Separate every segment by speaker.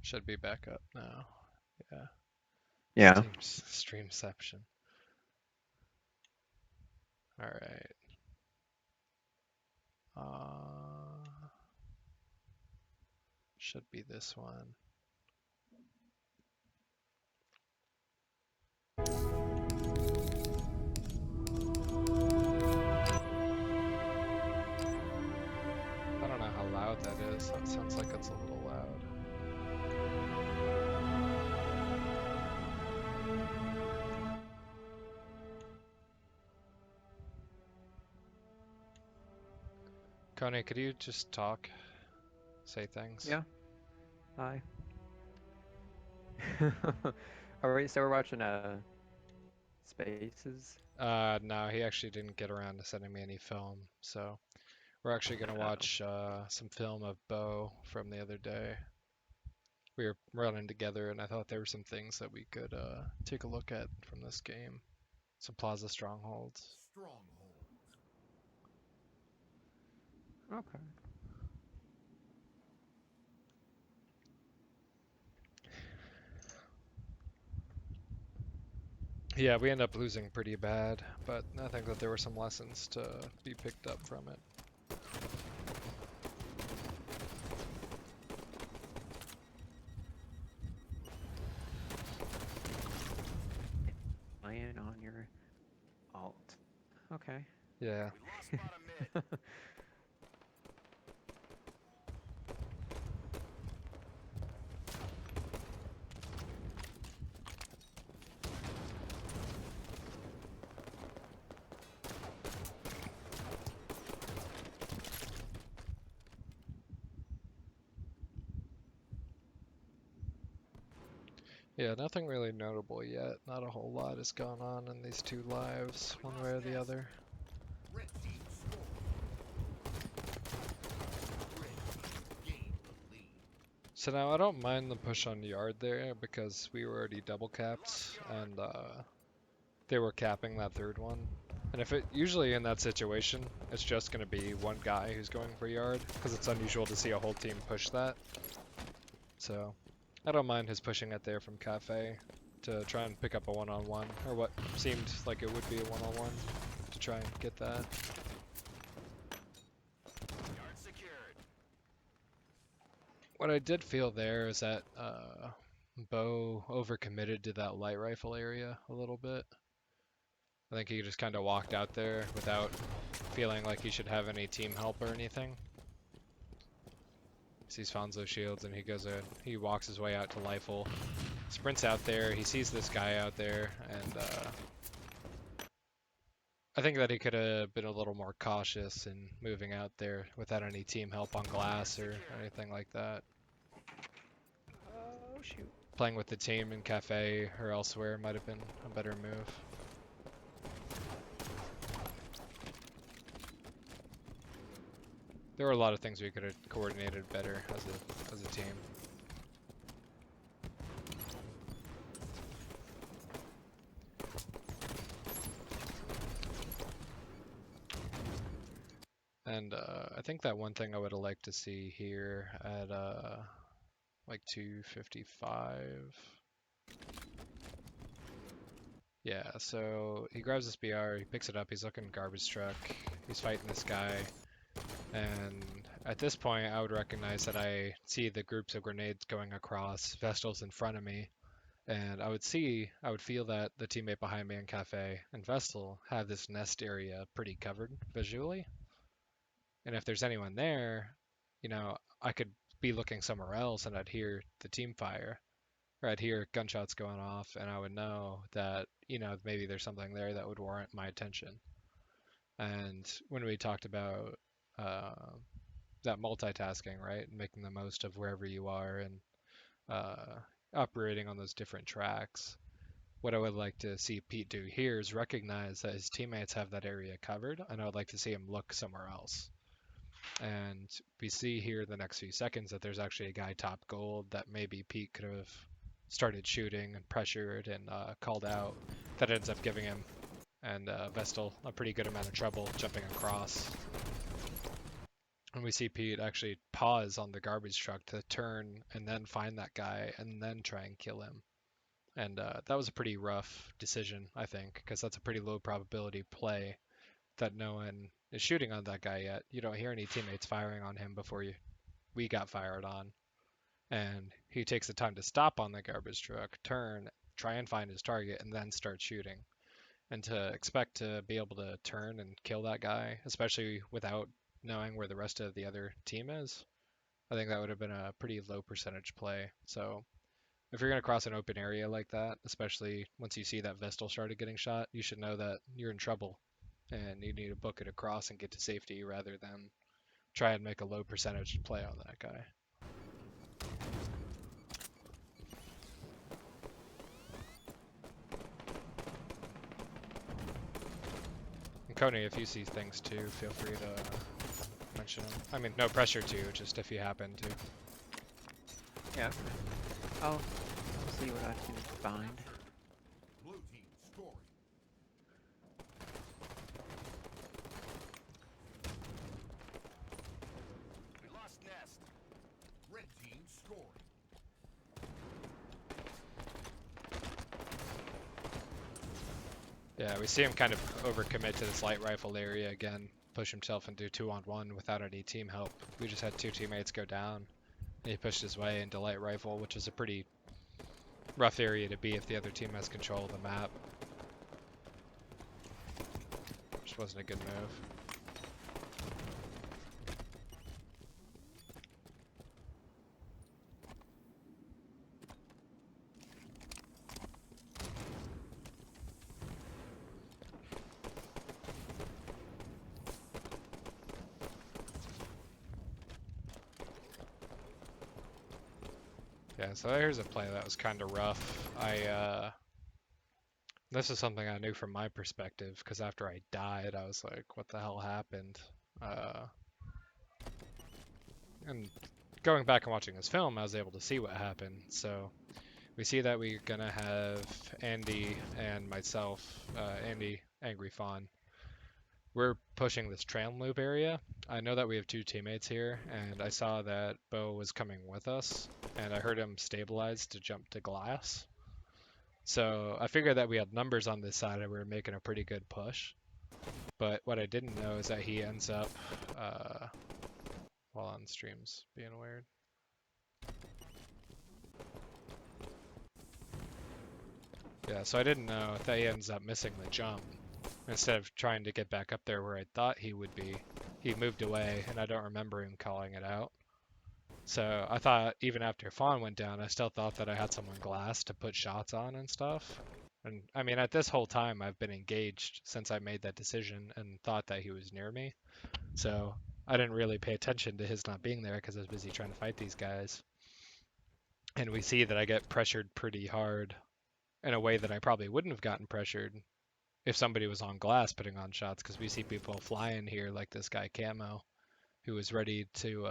Speaker 1: Should be back up now. Yeah.
Speaker 2: Yeah.
Speaker 1: Streamception. All right. Should be this one. I don't know how loud that is. That sounds like it's a little loud. Connie, could you just talk? Say things?
Speaker 3: Yeah. Hi. Alright, so we're watching Spaces.
Speaker 1: No, he actually didn't get around to sending me any film, so we're actually gonna
Speaker 3: Oh.
Speaker 1: watch some film of Bo from the other day. We were running together, and I thought there were some things that we could take a look at from this game. Some Plaza Strongholds.
Speaker 3: Okay.
Speaker 1: Yeah, we end up losing pretty bad, but I think that there were some lessons to be picked up from it.
Speaker 3: Playing on your alt. Okay.
Speaker 1: Yeah. Yeah, nothing really notable yet. Not a whole lot has gone on in these two lives, one way or the other. So now I don't mind the push on yard there because we were already double capped and they were capping that third one. And if it usually in that situation, it's just going to be one guy who's going for yard because it's unusual to see a whole team push that. So I don't mind his pushing it there from Cafe to try and pick up a one-on-one, or what seemed like it would be a one-on-one to try and get that. What I did feel there is that Bo overcommitted to that light rifle area a little bit. I think he just kind of walked out there without feeling like he should have any team help or anything. Sees Fonzo shields and he walks his way out to Leifel, sprints out there, he sees this guy out there, and I think that he could have been a little more cautious in moving out there without any team help on glass or anything like that.
Speaker 3: Oh shoot.
Speaker 1: Playing with the team in Cafe or elsewhere might have been a better move. There were a lot of things we could have coordinated better as a team. And I think that one thing I would have liked to see here at like 255. Yeah, so he grabs this BR, he picks it up, he's looking garbage truck, he's fighting this guy, and at this point I would recognize that I see the groups of grenades going across, Vestal's in front of me, and I would feel that the teammate behind me in Cafe and Vestal have this nest area pretty covered visually. And if there's anyone there, I could be looking somewhere else and I'd hear the team fire, or I'd hear gunshots going off, and I would know that, maybe there's something there that would warrant my attention. And when we talked about uh, that multitasking, right, and making the most of wherever you are and uh, operating on those different tracks, what I would like to see Pete do here is recognize that his teammates have that area covered, and I would like to see him look somewhere else. And we see here the next few seconds that there's actually a guy top gold that maybe Pete could have started shooting and pressured and called out. That ends up giving him and Vestal a pretty good amount of trouble jumping across. And we see Pete actually pause on the garbage truck to turn and then find that guy and then try and kill him. And that was a pretty rough decision, I think, because that's a pretty low probability play that no one is shooting on that guy yet. You don't hear any teammates firing on him before we got fired on. And he takes the time to stop on the garbage truck, turn, try and find his target, and then start shooting. And to expect to be able to turn and kill that guy, especially without knowing where the rest of the other team is, I think that would have been a pretty low percentage play. So if you're going to cross an open area like that, especially once you see that Vestal started getting shot, you should know that you're in trouble and you need to book it across and get to safety rather than try and make a low percentage play on that guy. And Coney, if you see things too, feel free to mention them. I mean, no pressure to, just if you happen to.
Speaker 3: Yeah. I'll see what I can find.
Speaker 2: Blue team scoring. We lost nest. Red team scoring.
Speaker 1: Yeah, we see him kind of overcommit to this light rifle area again, push himself and do 2-on-1 without any team help. We just had two teammates go down. He pushed his way into light rifle, which is a pretty rough area to be if the other team has control of the map. Which wasn't a good move. Yeah, so here's a play that was kind of rough. This is something I knew from my perspective, because after I died, I was like, what the hell happened? And going back and watching this film, I was able to see what happened. So we see that we're gonna have Andy and myself, Andy, Angry Fawn. We're pushing this tram loop area. I know that we have two teammates here, and I saw that Bo was coming with us, and I heard him stabilize to jump to glass. So I figured that we had numbers on this side and we were making a pretty good push. But what I didn't know is that he ends up, while on streams, being weird. Yeah, so I didn't know that he ends up missing the jump. Instead of trying to get back up there where I thought he would be, he moved away, and I don't remember him calling it out. So I thought even after Fawn went down, I still thought that I had someone glass to put shots on and stuff. And I mean, at this whole time, I've been engaged since I made that decision and thought that he was near me. So I didn't really pay attention to his not being there because I was busy trying to fight these guys. And we see that I get pressured pretty hard in a way that I probably wouldn't have gotten pressured if somebody was on glass putting on shots, because we see people flying here like this guy Camo, who was ready to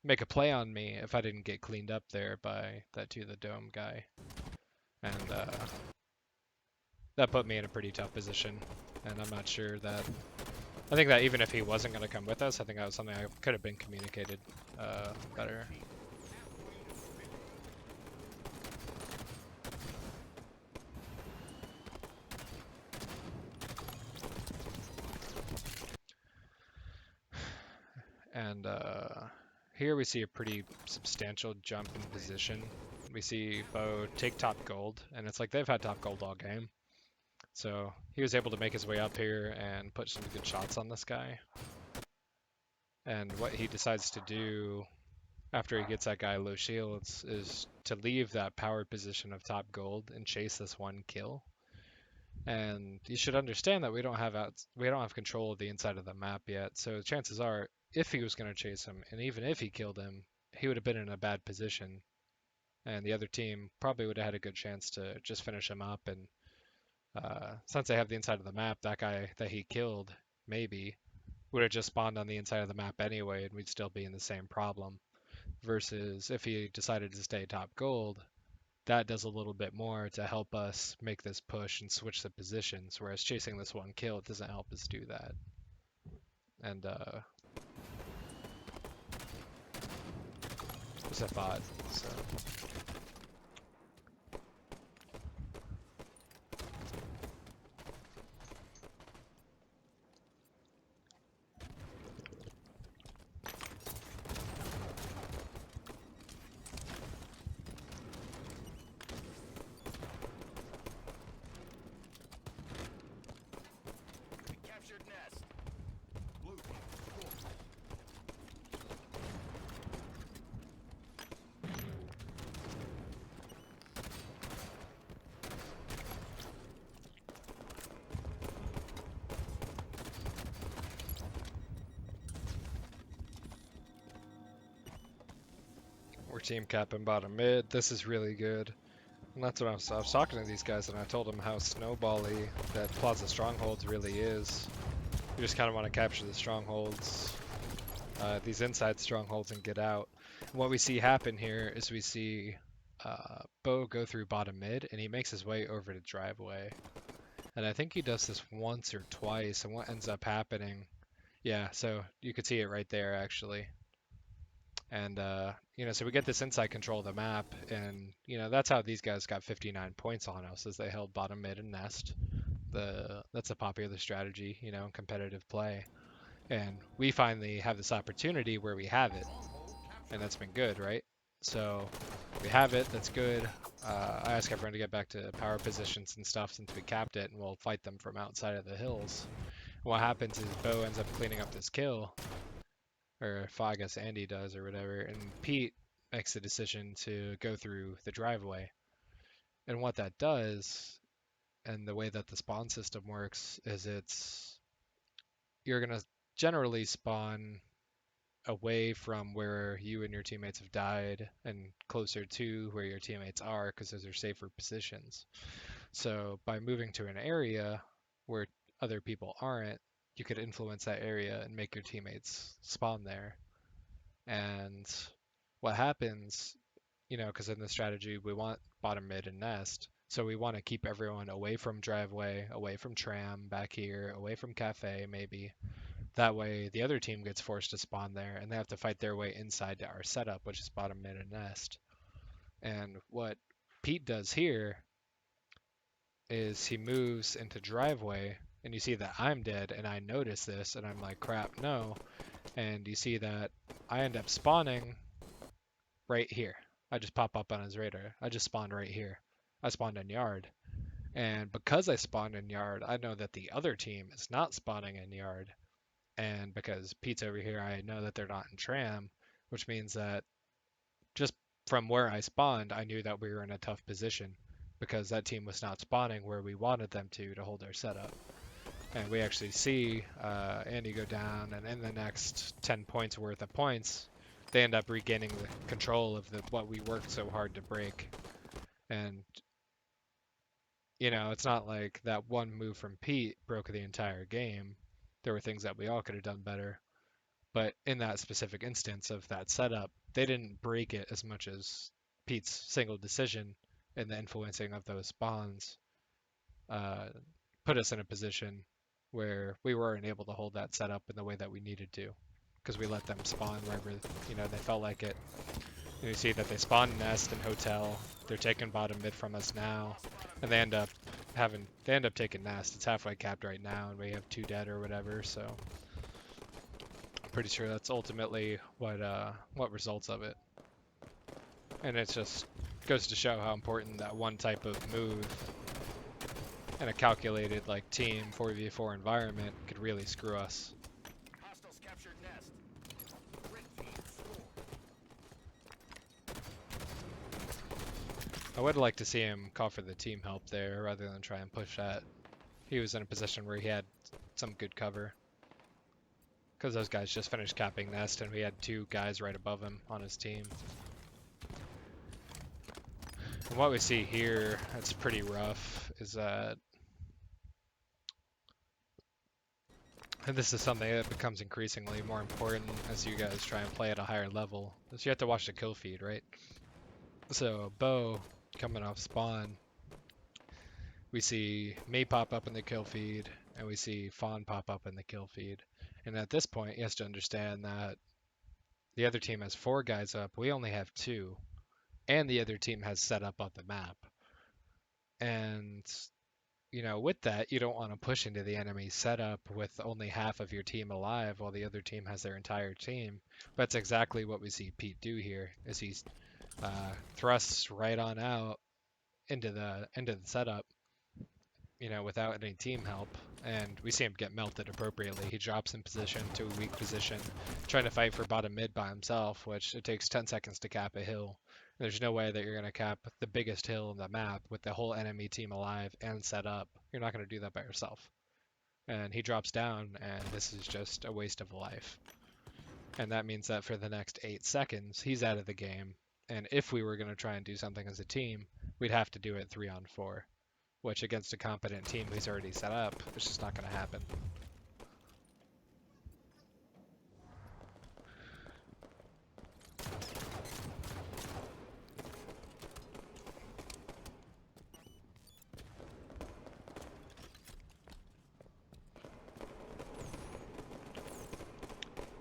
Speaker 1: make a play on me if I didn't get cleaned up there by that To The Dome guy. And that put me in a pretty tough position. And I'm not sure that... I think that even if he wasn't going to come with us, I think that was something I could have been communicated better. And here we see a pretty substantial jump in position. We see Bo take top gold, and it's like they've had top gold all game. So he was able to make his way up here and put some good shots on this guy. And what he decides to do after he gets that guy low shields is to leave that powered position of top gold and chase this one kill. And you should understand that we don't have control of the inside of the map yet. So chances are, if he was going to chase him, and even if he killed him, he would have been in a bad position. And the other team probably would have had a good chance to just finish him up. And since they have the inside of the map, that guy that he killed, maybe, would have just spawned on the inside of the map anyway, and we'd still be in the same problem. Versus if he decided to stay top gold, that does a little bit more to help us make this push and switch the positions, whereas chasing this one kill, it doesn't help us do that. And Just a thought. So.
Speaker 2: We captured nest. Blue team score.
Speaker 1: We're team capping bottom mid. This is really good. And that's what I was talking to these guys, and I told them how snowbally that Plaza Strongholds really is. You just kind of want to capture the strongholds, these inside strongholds, and get out. And what we see happen here is we see Bo go through bottom mid, and he makes his way over to driveway. And I think he does this once or twice, and what ends up happening, yeah, so you could see it right there, actually. And, so we get this inside control of the map, and, that's how these guys got 59 points on us, as they held bottom mid and nest. That's a popular strategy, in competitive play. And we finally have this opportunity where we have it, and that's been good, right? So we have it, that's good. I ask everyone to get back to power positions and stuff since we capped it, and we'll fight them from outside of the hills. And what happens is Bo ends up cleaning up this kill, or if I guess Andy does or whatever, and Pete makes the decision to go through the driveway. And what that does, and the way that the spawn system works, is you're gonna generally spawn away from where you and your teammates have died and closer to where your teammates are, because those are safer positions. So by moving to an area where other people aren't, you could influence that area and make your teammates spawn there. And what happens, because in the strategy we want bottom mid and nest, so we want to keep everyone away from driveway, away from tram back here, away from cafe maybe. That way the other team gets forced to spawn there, and they have to fight their way inside to our setup, which is bottom mid and nest. And what Pete does here is he moves into driveway, and you see that I'm dead, and I notice this, and I'm like, crap, no. And you see that I end up spawning right here. I just pop up on his radar. I just spawned right here. I spawned in yard. And because I spawned in yard, I know that the other team is not spawning in yard. And because Pete's over here, I know that they're not in tram, which means that just from where I spawned, I knew that we were in a tough position because that team was not spawning where we wanted them to hold our setup. And we actually see Andy go down, and in the next 10 points worth of points, they end up regaining the control of what we worked so hard to break. And, it's not like that one move from Pete broke the entire game. There were things that we all could have done better. But in that specific instance of that setup, they didn't break it as much as Pete's single decision and the influencing of those spawns put us in a position where we weren't able to hold that setup in the way that we needed to, because we let them spawn wherever they felt like it. And you see that they spawn nest and hotel. They're taking bottom mid from us now, and they end up taking nest. It's halfway capped right now, and we have 2 dead or whatever. So I'm pretty sure that's ultimately what results of it. And it just goes to show how important that one type of move in a calculated team 4v4 environment could really screw us.
Speaker 2: Hostiles captured nest. Red team score.
Speaker 1: I would like to see him call for the team help there rather than try and push that. He was in a position where he had some good cover, because those guys just finished capping nest and we had 2 guys right above him on his team. And what we see here, it's pretty rough, is that, and this is something that becomes increasingly more important as you guys try and play at a higher level, is you have to watch the kill feed, right? So Bo coming off spawn, we see me pop up in the kill feed, and we see Fawn pop up in the kill feed. And at this point, he has to understand that The other team has 4 guys up. We only have 2. And the other team has set up on the map. And, with that, you don't want to push into the enemy setup with only half of your team alive while the other team has their entire team. But that's exactly what we see Pete do here, is he thrusts right on out into the setup, without any team help. And we see him get melted appropriately. He drops in position to a weak position, trying to fight for bottom mid by himself, which it takes 10 seconds to cap a hill. There's no way that you're going to cap the biggest hill in the map with the whole enemy team alive and set up. You're not going to do that by yourself. And he drops down, and this is just a waste of life. And that means that for the next 8 seconds, he's out of the game. And if we were going to try and do something as a team, we'd have to do it 3-on-4. Which against a competent team who's already set up, it's just not going to happen.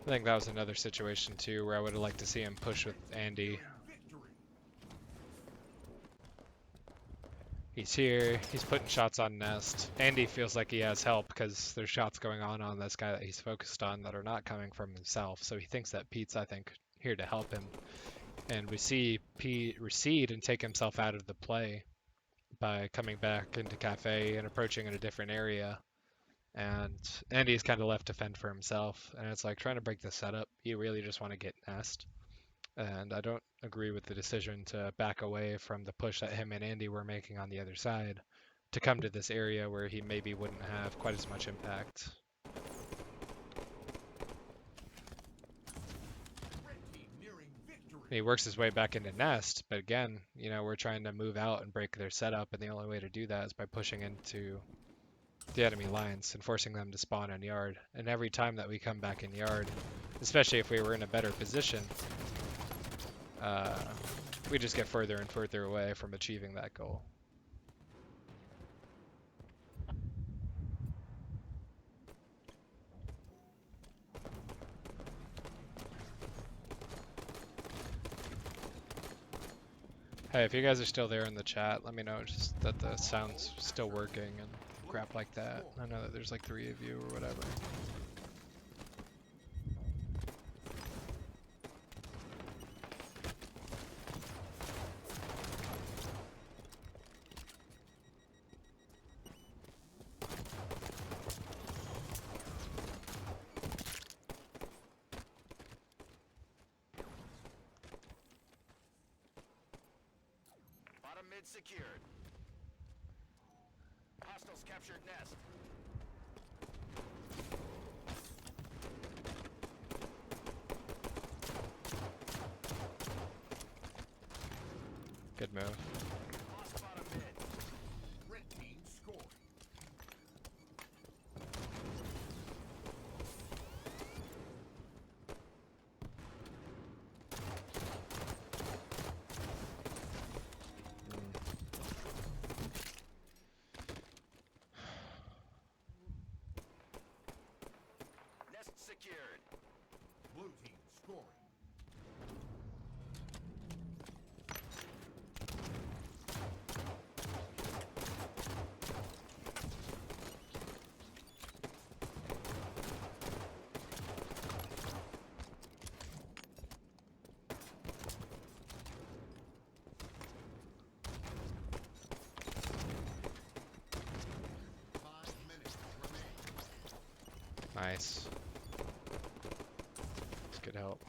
Speaker 1: I think that was another situation too where I would have liked to see him push with Andy. He's here, he's putting shots on Nest. Andy feels like he has help because there's shots going on this guy that he's focused on that are not coming from himself. So he thinks that Pete's, I think, here to help him. And we see Pete recede and take himself out of the play by coming back into Cafe and approaching in a different area. And Andy's kind of left to fend for himself. And it's like trying to break the setup. You really just want to get Nest. And I don't agree with the decision to back away from the push that him and Andy were making on the other side to come to this area where he maybe wouldn't have quite as much impact. He works his way back into Nest, but again, we're trying to move out and break their setup, and the only way to do that is by pushing into the enemy lines and forcing them to spawn in yard. And every time that we come back in yard, especially if we were in a better position, we just get further and further away from achieving that goal. Hey, if you guys are still there in the chat, let me know just that the sound's still working and crap like that. I know that there's like 3 of you or whatever.
Speaker 2: Mid secured. Hostiles captured Nest.
Speaker 1: Good move.
Speaker 2: Lost bottom mid. Red team scored. Secured. Blue team scoring.
Speaker 1: Nice. Good help.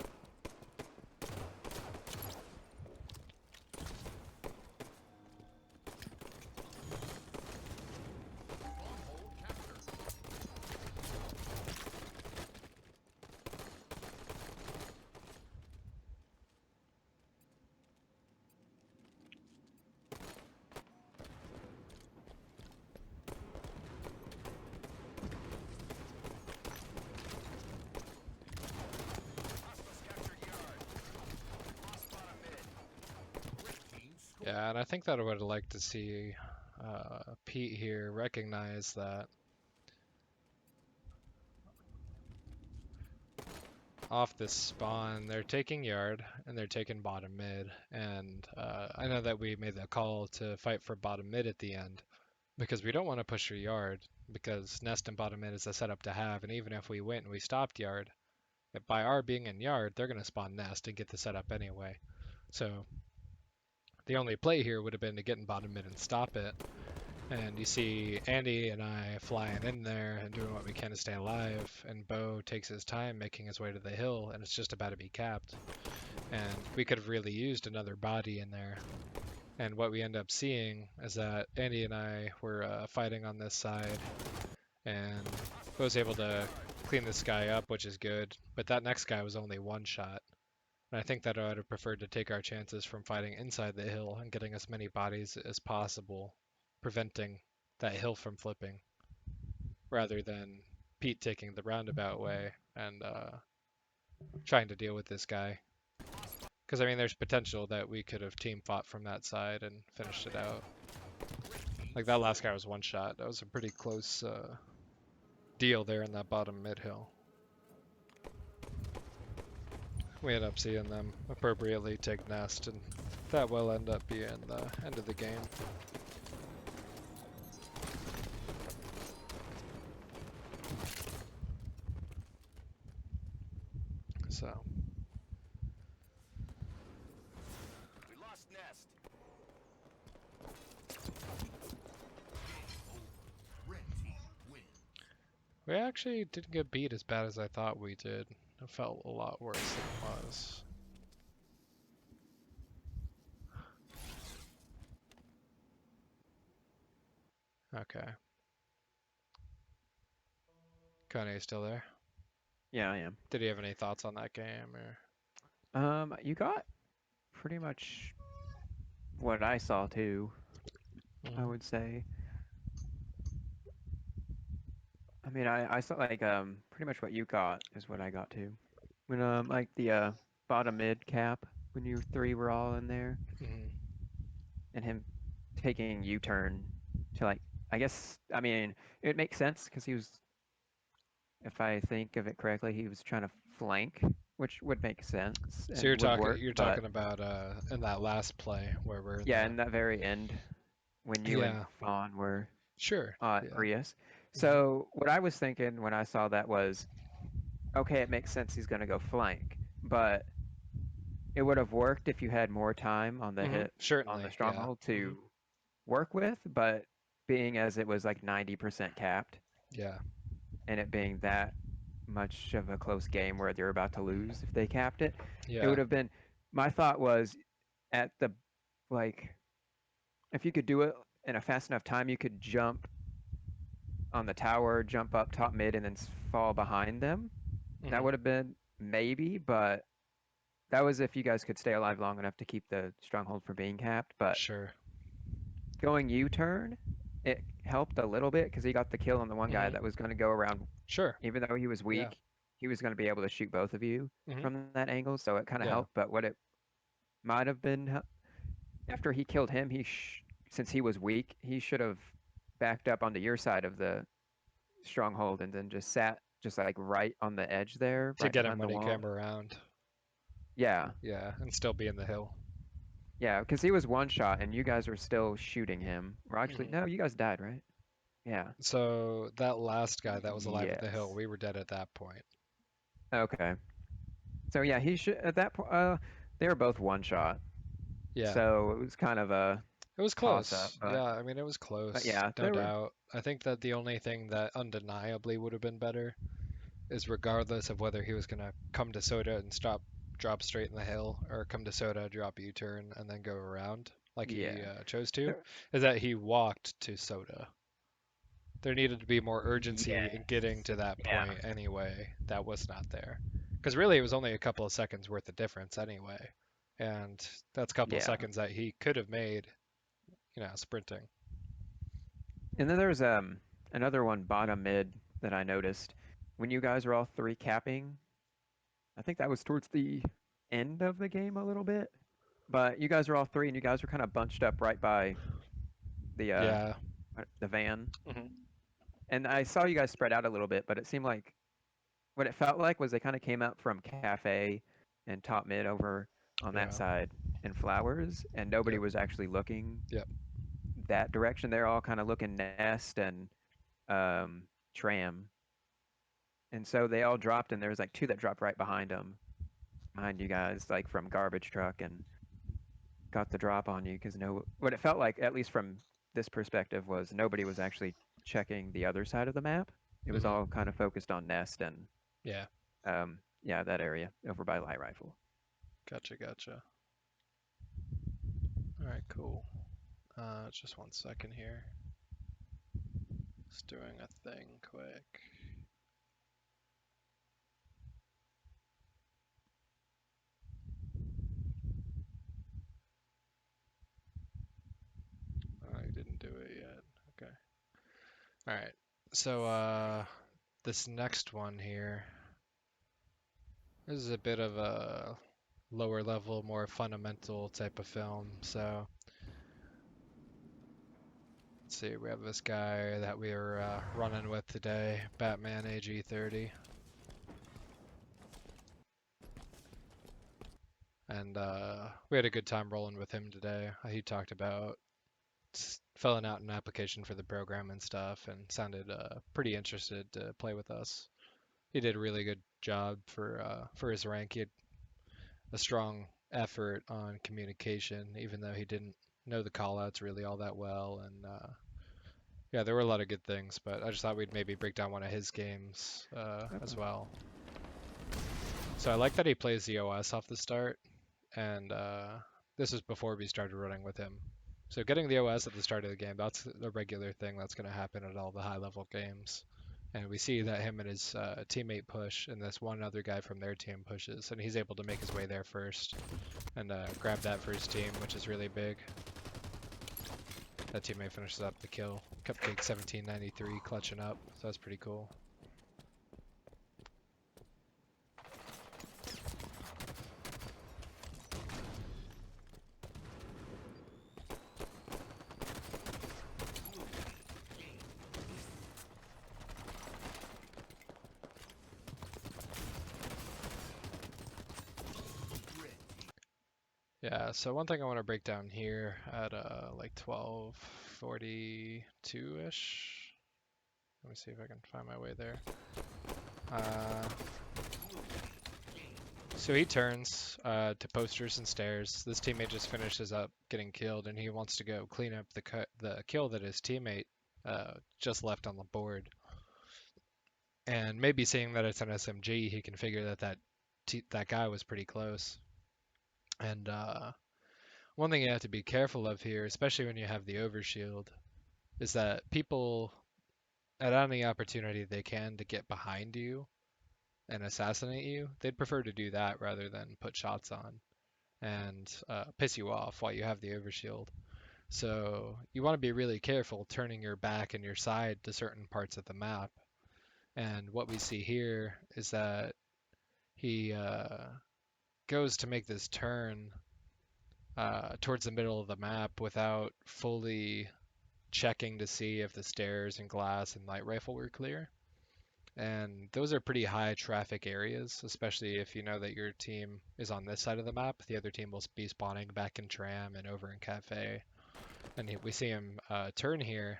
Speaker 1: Yeah, and I think that I would have liked to see Pete here recognize that off this spawn. They're taking yard and they're taking bottom mid. And I know that we made the call to fight for bottom mid at the end because we don't want to push your yard because nest and bottom mid is a setup to have. And even if we went and we stopped yard, by our being in yard, they're going to spawn nest and get the setup anyway. So the only play here would have been to get in bottom mid and stop it. And you see Andy and I flying in there and doing what we can to stay alive. And Bo takes his time making his way to the hill, and it's just about to be capped. And we could have really used another body in there. And what we end up seeing is that Andy and I were fighting on this side, and Bo was able to clean this guy up, which is good. But that next guy was only one shot. And I think that I would have preferred to take our chances from fighting inside the hill and getting as many bodies as possible, preventing that hill from flipping, rather than Pete taking the roundabout way and trying to deal with this guy. Because, I mean, there's potential that we could have team fought from that side and finished it out. Like, that last guy was one shot. That was a pretty close deal there in that bottom mid hill. We end up seeing them appropriately take nest, and that will end up being the end of the game. So.
Speaker 2: We lost nest. Red team win.
Speaker 1: We actually didn't get beat as bad as I thought we did. It felt a lot worse than it was. Okay. Connie, still there?
Speaker 3: Yeah, I am.
Speaker 1: Did he have any thoughts on that game, or?
Speaker 3: You got pretty much what I saw too, I would say. I mean, I saw like pretty much what you got is what I got too. When like the bottom mid cap when you three were all in there,
Speaker 1: Mhm.
Speaker 3: and him taking U-turn to like I guess I mean it makes sense because he was, if I think of it correctly, he was trying to flank, which would make sense
Speaker 1: So
Speaker 3: and would work.
Speaker 1: you're
Speaker 3: But
Speaker 1: talking about in that last play where we're in
Speaker 3: yeah,
Speaker 1: the.
Speaker 3: in that very end when you and
Speaker 1: Yeah,
Speaker 3: Fawn were
Speaker 1: sure.
Speaker 3: at
Speaker 1: Yeah.
Speaker 3: Prius.
Speaker 1: Mhm.
Speaker 3: So what I was thinking when I saw that was, okay, it makes sense he's going to go flank, but it would have worked if you had more time on the hit on the
Speaker 1: Certainly. Yeah.
Speaker 3: stronghold to work with, but being as it was like 90% capped
Speaker 1: Yeah.
Speaker 3: and it being that much of a close game where they're about to lose if they capped it, it
Speaker 1: Yeah.
Speaker 3: would have been, my thought was at the, like, if you could do it in a fast enough time, you could jump on the tower, jump up top mid, and then fall behind them. That
Speaker 1: Mhm.
Speaker 3: would have been maybe, but that was if you guys could stay alive long enough to keep the stronghold from being capped. But
Speaker 1: Sure.
Speaker 3: going U-turn, it helped a little bit because he got the kill on the one guy
Speaker 1: Mhm.
Speaker 3: that was going to go around.
Speaker 1: Sure.
Speaker 3: Even though he was
Speaker 1: Yeah.
Speaker 3: weak, he was going to be able to shoot both of you
Speaker 1: Mhm.
Speaker 3: from that angle, so it kind of
Speaker 1: Yeah.
Speaker 3: helped. But what it might have been after he killed him, since he was weak, he should have backed up onto your side of the stronghold and then just sat just like right on the edge there,
Speaker 1: To
Speaker 3: right
Speaker 1: get him
Speaker 3: behind the
Speaker 1: when he
Speaker 3: wall.
Speaker 1: came around.
Speaker 3: Yeah,
Speaker 1: Yeah, and still be in the hill.
Speaker 3: yeah, because he was one shot and you guys were still shooting him. Or actually,
Speaker 1: Mhm.
Speaker 3: no, you guys died, right? Yeah.
Speaker 1: So that last guy that was alive at the hill,
Speaker 3: Yes.
Speaker 1: we were dead at that point.
Speaker 3: Okay. So yeah, he should at that point. They were both one shot,
Speaker 1: Yeah.
Speaker 3: so it was kind of a
Speaker 1: It was
Speaker 3: toss up.
Speaker 1: close. Yeah, I mean, it was
Speaker 3: But
Speaker 1: close,
Speaker 3: yeah,
Speaker 1: no
Speaker 3: they were.
Speaker 1: doubt. I think that the only thing that undeniably would have been better is regardless of whether he was going to come to Soda and drop straight in the hill, or come to Soda, drop U-turn, and then go around like he
Speaker 3: Yeah.
Speaker 1: chose to,
Speaker 3: There-
Speaker 1: is that he walked to Soda. There needed to be more urgency
Speaker 3: Yeah.
Speaker 1: in getting to that
Speaker 3: Yeah.
Speaker 1: point anyway. That was not there. Because really, it was only a couple of seconds worth of difference anyway. And that's a couple of
Speaker 3: Yeah.
Speaker 1: seconds that he could have made, sprinting.
Speaker 3: And then there's another one bottom mid that I noticed when you guys were all three capping. I think that was towards the end of the game a little bit. But you guys were all three and you guys were kind of bunched up right by
Speaker 1: Yeah.
Speaker 3: the van.
Speaker 1: Hmm.
Speaker 3: And I saw you guys spread out a little bit, but it seemed like what it felt like was they kind of came up from cafe and top mid over on that
Speaker 1: Yeah.
Speaker 3: side and flowers, and nobody
Speaker 1: Yep.
Speaker 3: was actually looking
Speaker 1: Yep.
Speaker 3: that direction. They're all kind of looking nest and tram, and so they all dropped, and there was like two that dropped right behind them, behind you guys, like from garbage truck, and got the drop on you because no, what it felt like, at least from this perspective, was nobody was actually checking the other side of the map. It was
Speaker 1: Hmm.
Speaker 3: all kind of focused on nest and
Speaker 1: Yeah.
Speaker 3: yeah, that area over by light rifle.
Speaker 1: Gotcha. Gotcha. All right. Cool. Just 1 second here. Just doing a thing quick. I didn't do it yet. Okay. All right. So this next one here, this is a bit of a lower level, more fundamental type of film. So let's see, we have this guy that we are running with today, Batman AG30, and we had a good time rolling with him today. He talked about filling out an application for the program and stuff, and sounded pretty interested to play with us. He did a really good job for his rank. He had a strong effort on communication, even though he didn't know the callouts really all that well. And yeah, there were a lot of good things, but I just thought we'd maybe break down one of his games as
Speaker 3: Okay.
Speaker 1: well. So I like that he plays the OS off the start, and this was before we started running with him. So getting the OS at the start of the game, that's a regular thing that's going to happen at all the high level games. And we see that him and his teammate push, and this one other guy from their team pushes, and he's able to make his way there first and grab that for his team, which is really big. That teammate finishes up the kill. Cupcake 1793 clutching up, so that's pretty cool. Yeah, so one thing I want to break down here at like 12:42-ish. Let me see if I can find my way there. So he turns to posters and stairs. This teammate just finishes up getting killed, and he wants to go clean up the kill that his teammate just left on the board. And maybe seeing that it's an SMG, he can figure that that guy was pretty close. And one thing you have to be careful of here, especially when you have the overshield, is that people, at any opportunity they can to get behind you and assassinate you, they'd prefer to do that rather than put shots on and piss you off while you have the overshield. So you want to be really careful turning your back and your side to certain parts of the map. And what we see here is that he goes to make this turn towards the middle of the map without fully checking to see if the stairs and glass and light rifle were clear. And those are pretty high traffic areas, especially if you know that your team is on this side of the map. The other team will be spawning back in tram and over in cafe. And we see him turn here,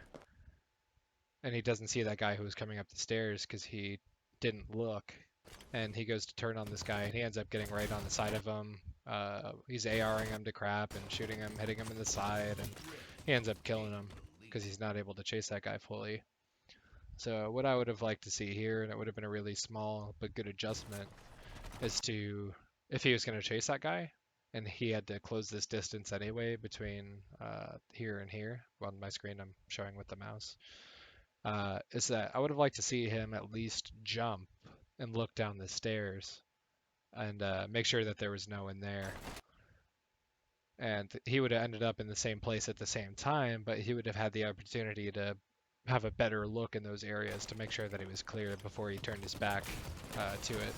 Speaker 1: and he doesn't see that guy who was coming up the stairs because he didn't look. And he goes to turn on this guy, and he ends up getting right on the side of him. He's ARing him to crap and shooting him, hitting him in the side, and he ends up killing him because he's not able to chase that guy fully. So what I would have liked to see here, and it would have been a really small but good adjustment, is to, if he was going to chase that guy, and he had to close this distance anyway between here and here, on my screen I'm showing with the mouse, is that I would have liked to see him at least jump and look down the stairs and make sure that there was no one there. And he would have ended up in the same place at the same time, but he would have had the opportunity to have a better look in those areas to make sure that he was clear before he turned his back to it.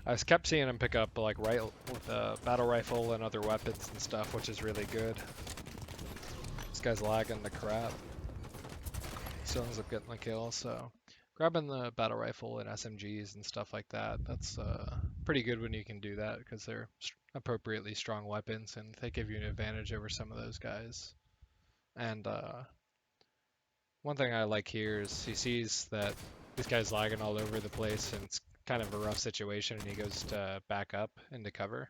Speaker 1: I just kept seeing him pick up like right with a battle rifle and other weapons and stuff, which is really good. This guy's lagging the crap. Still ends up getting the kill, so grabbing the battle rifle and SMGs and stuff like that, that's pretty good when you can do that because they're appropriately strong weapons and they give you an advantage over some of those guys. And one thing I like here is he sees that this guy's lagging all over the place and it's kind of a rough situation and he goes to back up into cover.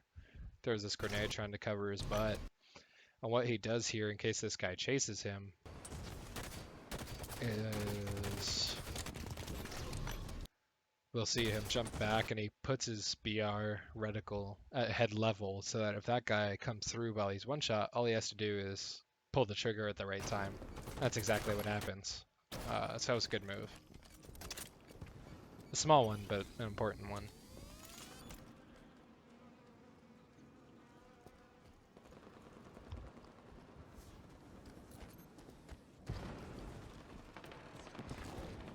Speaker 1: Throws this grenade trying to cover his butt. And what he does here in case this guy chases him is we'll see him jump back and he puts his BR reticle at head level so that if that guy comes through while he's one shot, all he has to do is pull the trigger at the right time. That's exactly what happens. So that was a good move. A small one, but an important one.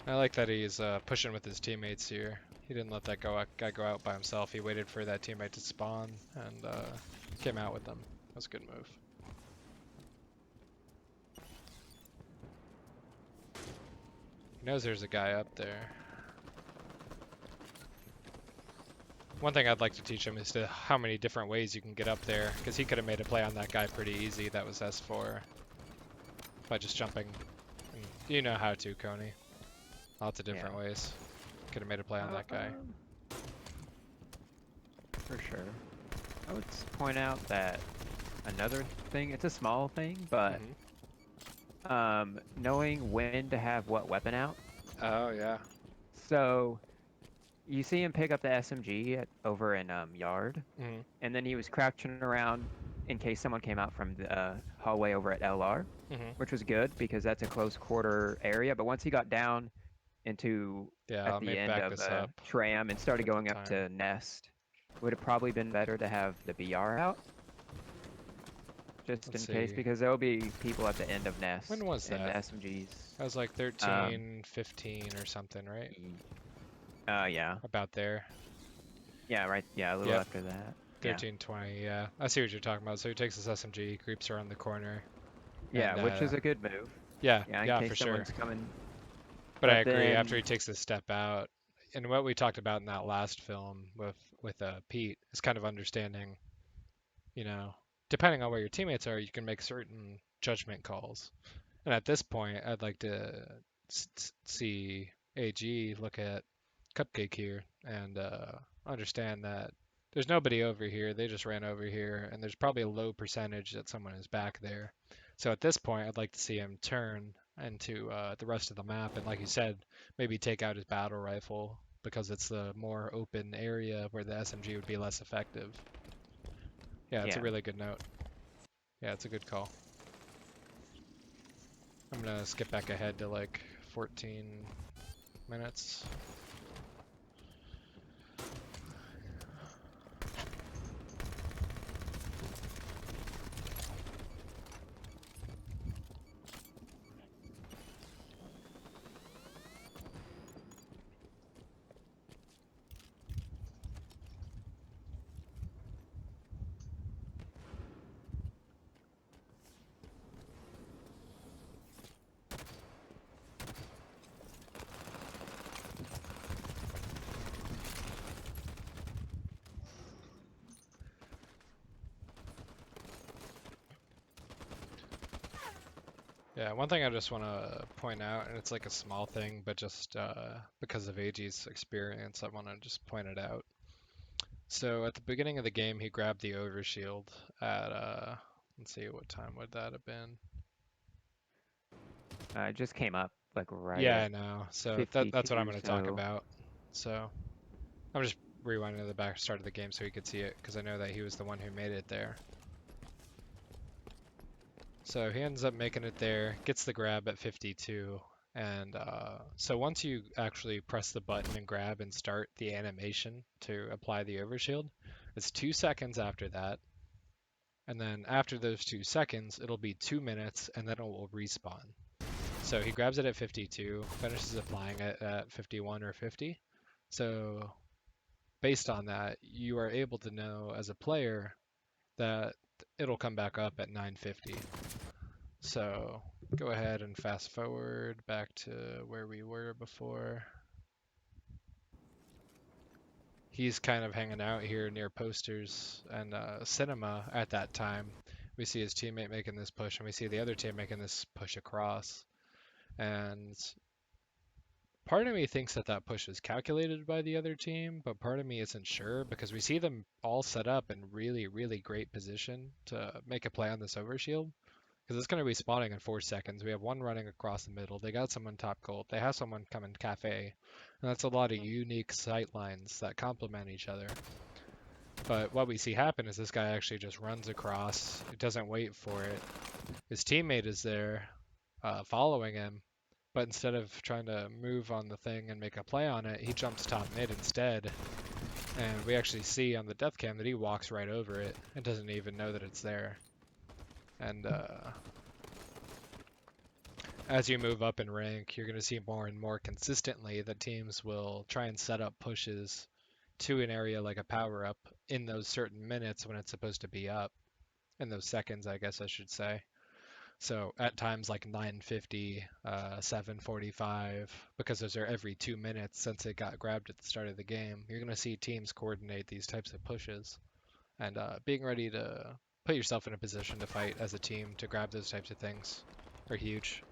Speaker 1: I like that he's pushing with his teammates here. He didn't let that guy go out by himself. He waited for that teammate to spawn and came out with them. That was a good move. He knows there's a guy up there. One thing I'd like to teach him is to how many different ways you can get up there, because he could have made a play on that guy pretty easy. That was S4 by just jumping. And you know how to, Coney. Lots of different ways. Could have made a play on that guy.
Speaker 3: For sure. I would point out that another thing, it's a small thing, but knowing when to have what weapon out.
Speaker 1: Oh, yeah.
Speaker 3: So you see him pick up the SMG over in Yard, and then he was crouching around in case someone came out from the hallway over at LR, which was good because that's a close quarter area. But once he got down into at the end of Tram and started going up to Nest, would have probably been better to have the BR out. Just in case, because there will be people at the end of Nest.
Speaker 1: When was that?
Speaker 3: And SMGs.
Speaker 1: That was like 13, 15 or something, right?
Speaker 3: Yeah.
Speaker 1: About there.
Speaker 3: Yeah, right. Yeah, a little after that.
Speaker 1: 13, 20, yeah. I see what you're talking about. So he takes his SMG, creeps around the corner.
Speaker 3: Yeah, which is a good move.
Speaker 1: Yeah,
Speaker 3: in case
Speaker 1: for
Speaker 3: someone's
Speaker 1: sure.
Speaker 3: Coming.
Speaker 1: But I agree, after he takes this step out, and what we talked about in that last film with Pete is kind of understanding, you know, depending on where your teammates are, you can make certain judgment calls. And at this point, I'd like to see AG look at Cupcake here and understand that there's nobody over here. They just ran over here, and there's probably a low percentage that someone is back there. So at this point, I'd like to see him turn into the rest of the map, and like you said, maybe take out his battle rifle because it's the more open area where the SMG would be less effective. Yeah, it's a really good note. Yeah, it's a good call. I'm gonna skip back ahead to like 14 minutes. Yeah, one thing I just want to point out, and it's like a small thing, but just because of AG's experience, I want to just point it out. So at the beginning of the game, he grabbed the overshield at, let's see, what time would that have been?
Speaker 3: It just came up like right.
Speaker 1: Yeah, I know. So that's what I'm going to talk
Speaker 3: so-
Speaker 1: about. So I'm just rewinding to the back start of the game so he could see it, because I know that he was the one who made it there. So he ends up making it there, gets the grab at 52, and so once you actually press the button and grab and start the animation to apply the overshield, it's 2 seconds after that, and then after those 2 seconds, it'll be 2 minutes, and then it will respawn. So he grabs it at 52, finishes applying it at 51 or 50. So based on that, you are able to know as a player that it'll come back up at 950. So go ahead and fast forward back to where we were before. He's kind of hanging out here near posters and cinema at that time. We see his teammate making this push, and we see the other team making this push across. And part of me thinks that that push is calculated by the other team, but part of me isn't sure because we see them all set up in really, really great position to make a play on this overshield. Because it's going to be spawning in 4 seconds. We have one running across the middle. They got someone top gold. They have someone coming cafe. And that's a lot of unique sight lines that complement each other. But what we see happen is this guy actually just runs across. He doesn't wait for it. His teammate is there following him. But instead of trying to move on the thing and make a play on it, he jumps top mid instead. And we actually see on the death cam that he walks right over it and doesn't even know that it's there. And as you move up in rank, you're going to see more and more consistently that teams will try and set up pushes to an area like a power up in those certain minutes when it's supposed to be up. In those seconds, I guess I should say. So at times like 9:50, 7:45, because those are every 2 minutes since it got grabbed at the start of the game, you're going to see teams coordinate these types of pushes. And being ready to put yourself in a position to fight as a team to grab those types of things are huge.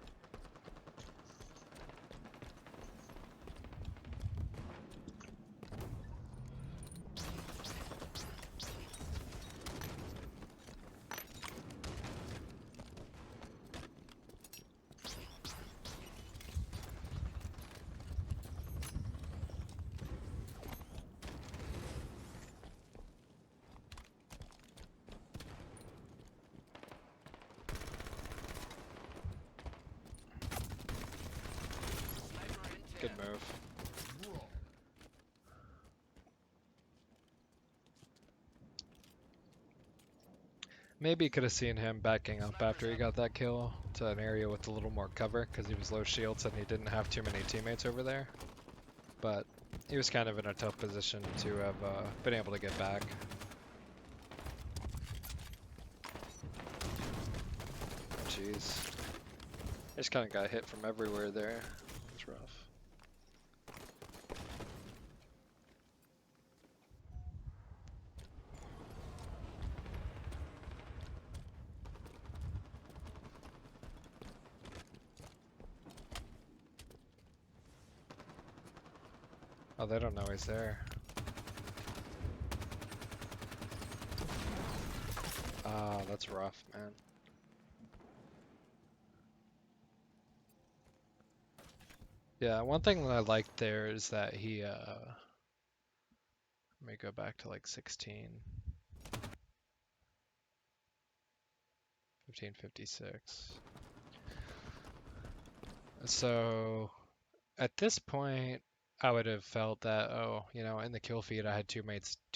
Speaker 1: Good move. Maybe could have seen him backing up after he got that kill to an area with a little more cover because he was low shields and he didn't have too many teammates over there. But he was kind of in a tough position to have been able to get back. Jeez. I just kind of got hit from everywhere there. It's rough. Oh, they don't know he's there. Ah, that's rough, man. Yeah, one thing that I liked there is that he, let me go back to like 16. 1556. So, at this point, I would have felt that, oh, you know, in the kill feed, I had two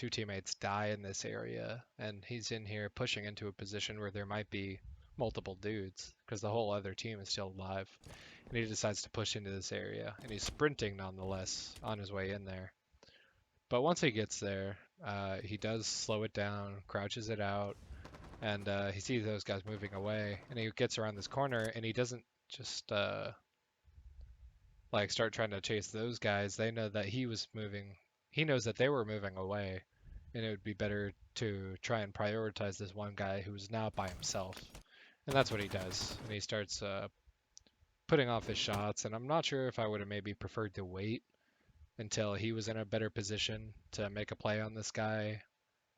Speaker 1: teammates die in this area, and he's in here pushing into a position where there might be multiple dudes, because the whole other team is still alive. And he decides to push into this area, and he's sprinting nonetheless on his way in there. But once he gets there, he does slow it down, crouches it out, and he sees those guys moving away, and he gets around this corner, and he doesn't just like start trying to chase those guys. They know that he was moving. He knows that they were moving away, and it would be better to try and prioritize this one guy who's now by himself. And that's what he does. And he starts putting off his shots. And I'm not sure if I would have maybe preferred to wait until he was in a better position to make a play on this guy.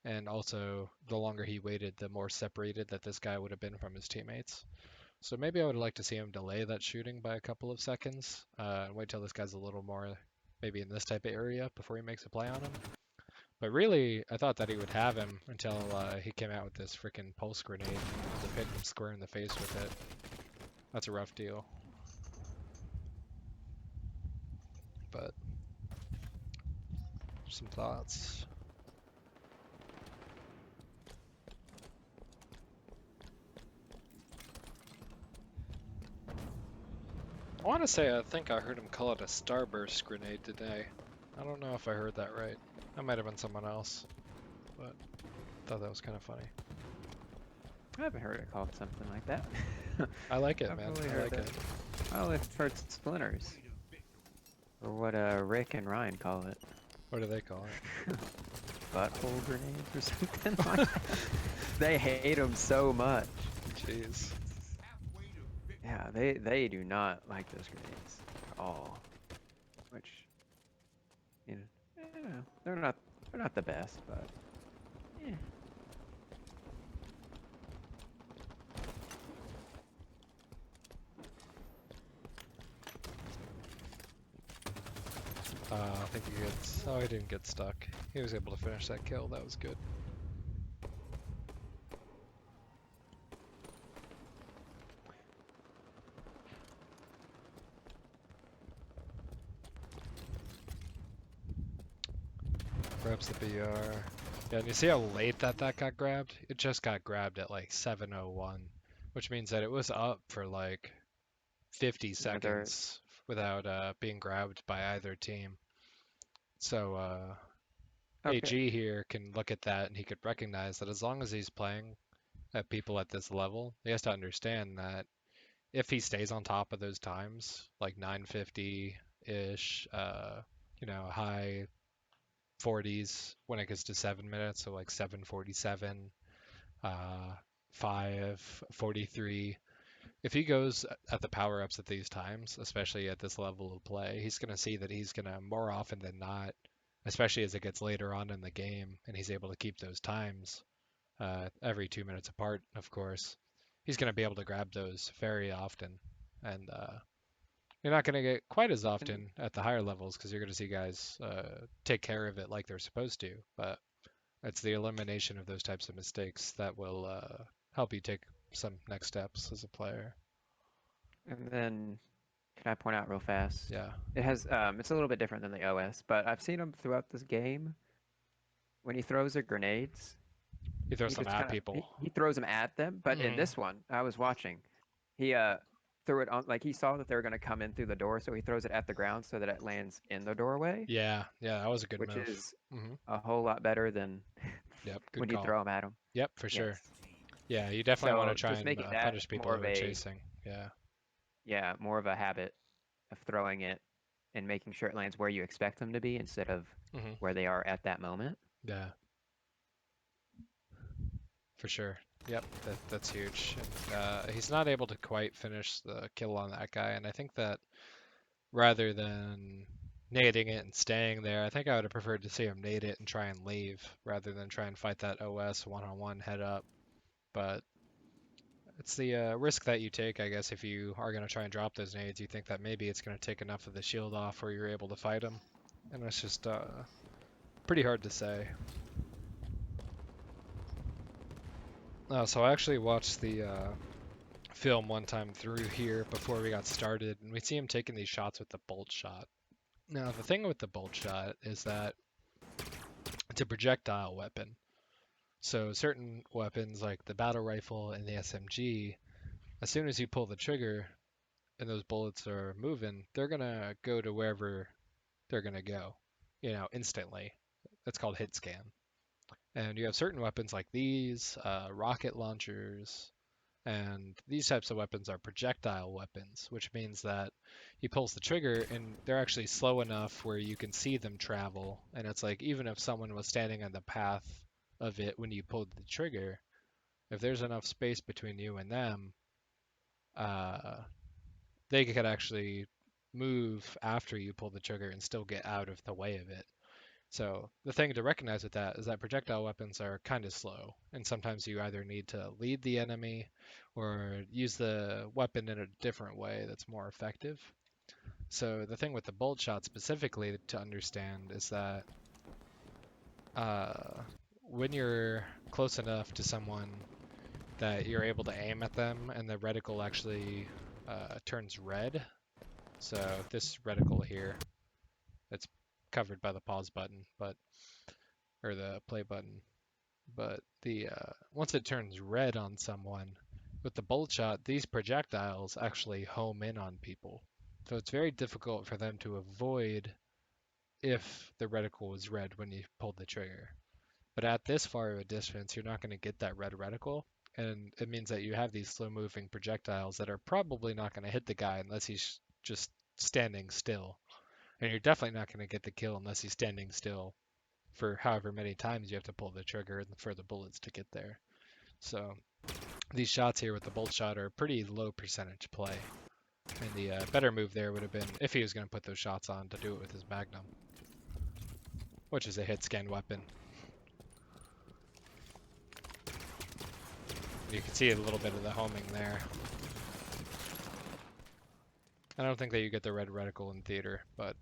Speaker 1: And also, the longer he waited, the more separated that this guy would have been from his teammates. So maybe I would like to see him delay that shooting by a couple of seconds, and wait till this guy's a little more maybe in this type of area before he makes a play on him. But really, I thought that he would have him until he came out with this freaking pulse grenade that hit him square in the face with it. That's a rough deal. But some thoughts. I want to say I think I heard him call it a starburst grenade today. I don't know if I heard that right. That might have been someone else, but thought that was kind of funny.
Speaker 3: I haven't heard it called something like that.
Speaker 1: I like it,
Speaker 3: I've
Speaker 1: man.
Speaker 3: really
Speaker 1: I
Speaker 3: heard
Speaker 1: like
Speaker 3: it.
Speaker 1: it.
Speaker 3: Oh, it's heard splinters. Or what Rick and Ryan call it.
Speaker 1: What do they call it?
Speaker 3: Butthole grenades or something like that. They hate them so much.
Speaker 1: Jeez.
Speaker 3: Yeah, they do not like those grenades at all. Which, you know, they're not the best, but yeah.
Speaker 1: I think he gets. Oh, he didn't get stuck. He was able to finish that kill. That was good. Grabs the BR. Yeah, and you see how late that got grabbed? It just got grabbed at like 7:01, which means that it was up for like 50
Speaker 3: Yeah,
Speaker 1: seconds without being grabbed by either team. So
Speaker 3: okay.
Speaker 1: AG here can look at that and he could recognize that as long as he's playing at people at this level, he has to understand that if he stays on top of those times, like 9:50-ish, high 40s when it gets to 7 minutes, so like 7:47, 5:43. If he goes at the power ups at these times, especially at this level of play, he's going to see that he's going to more often than not, especially as it gets later on in the game and he's able to keep those times every 2 minutes apart, of course, he's going to be able to grab those very often. And you're not going to get quite as
Speaker 3: And,
Speaker 1: often at the higher levels because you're going to see guys take care of it like they're supposed to. But it's the elimination of those types of mistakes that will help you take some next steps as a player.
Speaker 3: and then, can I point out real fast?
Speaker 1: Yeah,
Speaker 3: It has it's a little bit different than the OS, but I've seen him throughout this game. When he throws the grenades,
Speaker 1: he throws
Speaker 3: he
Speaker 1: them
Speaker 3: just
Speaker 1: at
Speaker 3: kind of
Speaker 1: people.
Speaker 3: he throws them at them. But in
Speaker 1: Hmm.
Speaker 3: this one, I was watching. He threw it on, like he saw that they were going to come in through the door, so he throws it at the ground so that it lands in the doorway,
Speaker 1: Yeah, that was a good
Speaker 3: which
Speaker 1: move.
Speaker 3: is
Speaker 1: Hmm.
Speaker 3: a whole lot better than
Speaker 1: Yep, good
Speaker 3: when you
Speaker 1: call.
Speaker 3: throw them at them.
Speaker 1: Yep, for
Speaker 3: Yes.
Speaker 1: sure. Yeah, you definitely want
Speaker 3: So
Speaker 1: to try
Speaker 3: just
Speaker 1: and
Speaker 3: making that
Speaker 1: punish people
Speaker 3: more
Speaker 1: who
Speaker 3: of
Speaker 1: are
Speaker 3: a,
Speaker 1: chasing. Yeah.
Speaker 3: yeah, more of a habit of throwing it and making sure it lands where you expect them to be instead of
Speaker 1: Hmm.
Speaker 3: where they are at that moment.
Speaker 1: Yeah, for sure. Yep, that's huge. And, he's not able to quite finish the kill on that guy, and I think that rather than nading it and staying there, I think I would have preferred to see him nade it and try and leave rather than try and fight that OS one-on-one head up. But it's the risk that you take, I guess, if you are going to try and drop those nades. You think that maybe it's going to take enough of the shield off where you're able to fight him, and it's just pretty hard to say. So I actually watched the film one time through here before we got started, and we see him taking these shots with the bolt shot. Now, the thing with the bolt shot is that it's a projectile weapon. So certain weapons like the battle rifle and the SMG, as soon as you pull the trigger and those bullets are moving, they're gonna go to wherever they're gonna go, instantly. That's called hit scan. And you have certain weapons like these, rocket launchers, and these types of weapons are projectile weapons, which means that he pulls the trigger and they're actually slow enough where you can see them travel. And it's like even if someone was standing on the path of it when you pulled the trigger, if there's enough space between you and them, uh, they could actually move after you pull the trigger and still get out of the way of it. So the thing to recognize with that is that projectile weapons are kind of slow, and sometimes you either need to lead the enemy or use the weapon in a different way that's more effective. So the thing with the bolt shot specifically to understand is that uh, when you're close enough to someone that you're able to aim at them and the reticle actually turns red. So this reticle here, it's covered by the pause button, or the play button. But the once it turns red on someone, with the bolt shot, these projectiles actually home in on people. So it's very difficult for them to avoid if the reticle was red when you pulled the trigger. But at this far of a distance, you're not going to get that red reticle, and it means that you have these slow-moving projectiles that are probably not going to hit the guy unless he's just standing still. And you're definitely not going to get the kill unless he's standing still for however many times you have to pull the trigger for the bullets to get there. So these shots here with the bolt shot are pretty low percentage play. And the better move there would have been, if he was going to put those shots on, to do it with his Magnum, which is a hit scan weapon. You can see a little bit of the homing there. I don't think that you get the red reticle in theater, but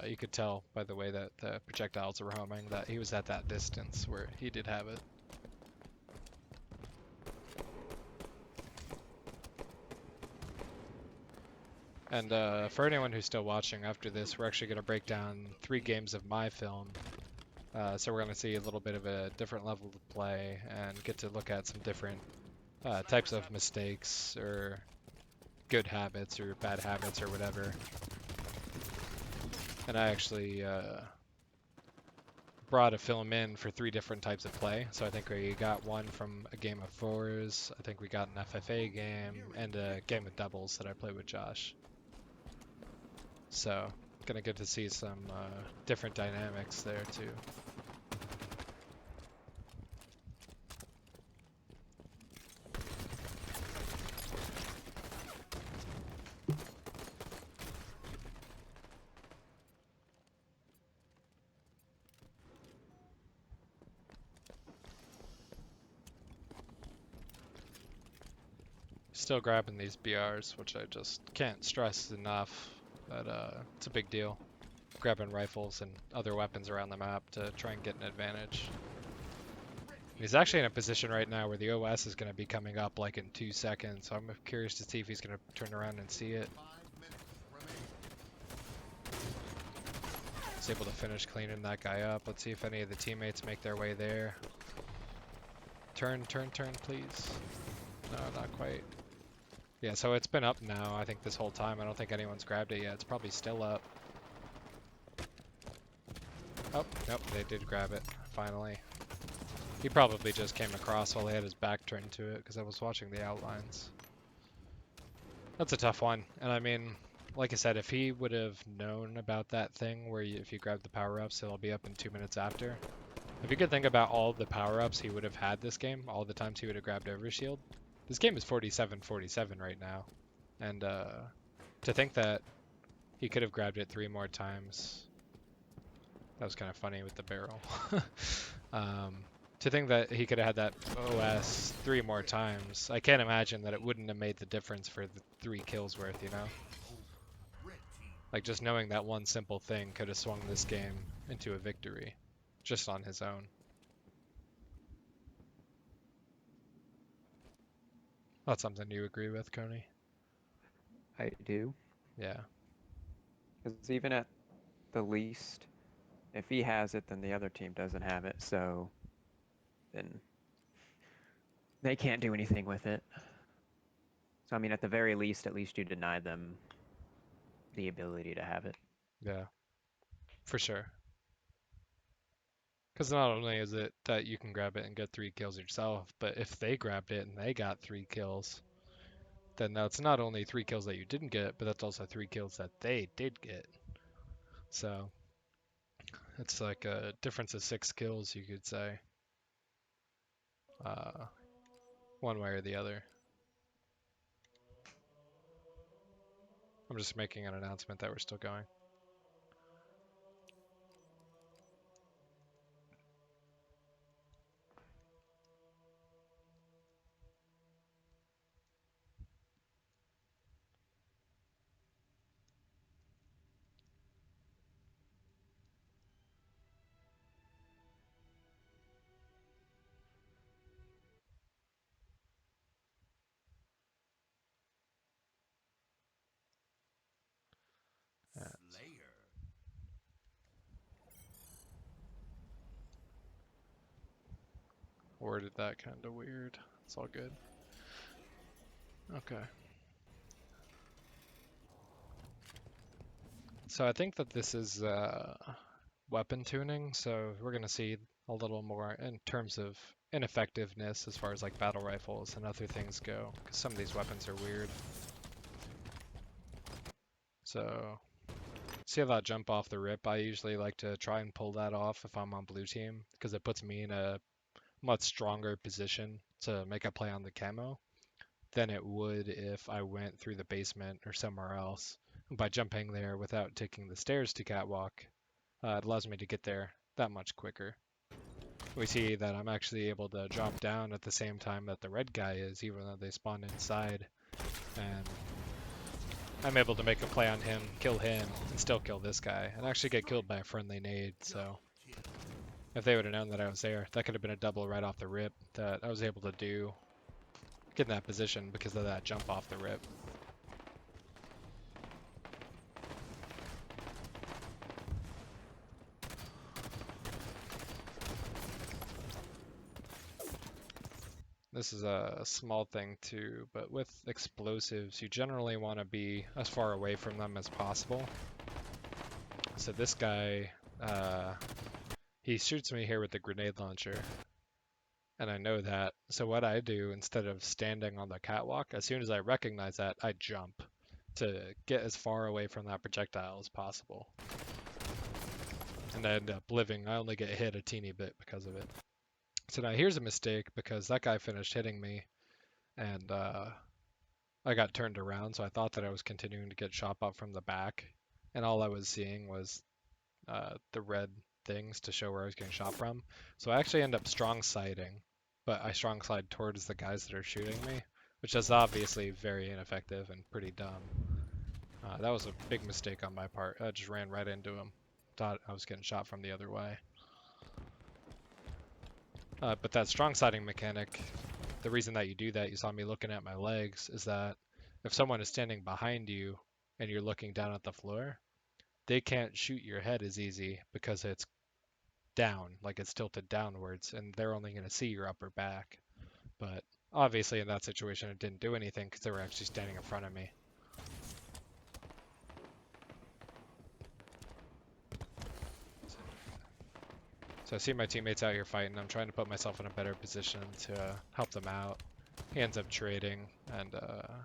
Speaker 1: you could tell by the way that the projectiles were homing that he was at that distance where he did have it. And for anyone who's still watching after this, we're actually going to break down 3 games of my film. So we're going to see a little bit of a different level of play and get to look at some different types of mistakes or good habits or bad habits or whatever. And I actually brought a film in for 3 different types of play. So I think we got one from a game of 4s, I think we got an FFA game, and a game of doubles that I played with Josh. So gonna get to see some different dynamics there too. Still grabbing these BRs, which I just can't stress enough that it's a big deal. Grabbing rifles and other weapons around the map to try and get an advantage. He's actually in a position right now where the OS is going to be coming up like in 2 seconds, so I'm curious to see if he's going to turn around and see it. He's able to finish cleaning that guy up. Let's see if any of the teammates make their way there. Turn, please. No, not quite. Yeah, so it's been up now, I think, this whole time. I don't think anyone's grabbed it yet. It's probably still up. Oh, nope, they did grab it, finally. He probably just came across while he had his back turned to it, because I was watching the outlines. That's a tough one, and I mean, like I said, if he would have known about that thing where if you grab the power-ups, it'll be up in 2 minutes after. If you could think about all the power-ups he would have had this game, all the times he would have grabbed Overshield, this game is 47-47 right now. And to think that he could have grabbed it 3 more times, that was kind of funny with the barrel. To think that he could have had that OS 3 more times, I can't imagine that it wouldn't have made the difference for the 3 kills worth, you know? Like, just knowing that one simple thing could have swung this game into a victory, just on his own. That's something you agree with, Coney?
Speaker 3: I do.
Speaker 1: Yeah.
Speaker 3: Because even at the least, if he has it, then the other team doesn't have it, so then they can't do anything with it. So, I mean, at the very least, at least you deny them the ability to have it.
Speaker 1: Yeah, for sure. Because not only is it that you can grab it and get 3 kills yourself, but if they grabbed it and they got 3 kills, then that's not only 3 kills that you didn't get, but that's also 3 kills that they did get. So it's like a difference of 6 kills, you could say, one way or the other. I'm just making an announcement that we're still going.
Speaker 2: Slayer.
Speaker 1: Worded that kind of weird. It's all good. Okay. So I think that this is weapon tuning, so we're gonna see a little more in terms of ineffectiveness as far as like battle rifles and other things go, because some of these weapons are weird. So see how that jump off the rip? I usually like to try and pull that off if I'm on blue team, because it puts me in a much stronger position to make a play on the camo than it would if I went through the basement or somewhere else. By jumping there without taking the stairs to catwalk, it allows me to get there that much quicker. We see that I'm actually able to drop down at the same time that the red guy is, even though they spawn inside. And I'm able to make a play on him, kill him, and still kill this guy, and actually get killed by a friendly nade. So if they would have known that I was there, that could have been a double right off the rip that I was able to do, get in that position because of that jump off the rip. This is a small thing too, but with explosives, you generally want to be as far away from them as possible. So this guy, he shoots me here with the grenade launcher, and I know that. So what I do, instead of standing on the catwalk, as soon as I recognize that, I jump to get as far away from that projectile as possible. And I end up living. I only get hit a teeny bit because of it. So now here's a mistake, because that guy finished hitting me, and I got turned around, so I thought that I was continuing to get shot up from the back, and all I was seeing was the red things to show where I was getting shot from. So I actually end up strong sighting, but I strong side towards the guys that are shooting me, which is obviously very ineffective and pretty dumb. That was a big mistake on my part. I just ran right into him. Thought I was getting shot from the other way. But that strong siding mechanic, the reason that you do that, you saw me looking at my legs, is that if someone is standing behind you and you're looking down at the floor, they can't shoot your head as easy because it's down, like it's tilted downwards, and they're only going to see your upper back. But obviously in that situation it didn't do anything because they were actually standing in front of me. So I see my teammates out here fighting. I'm trying to put myself in a better position to help them out. He ends up trading, and I'm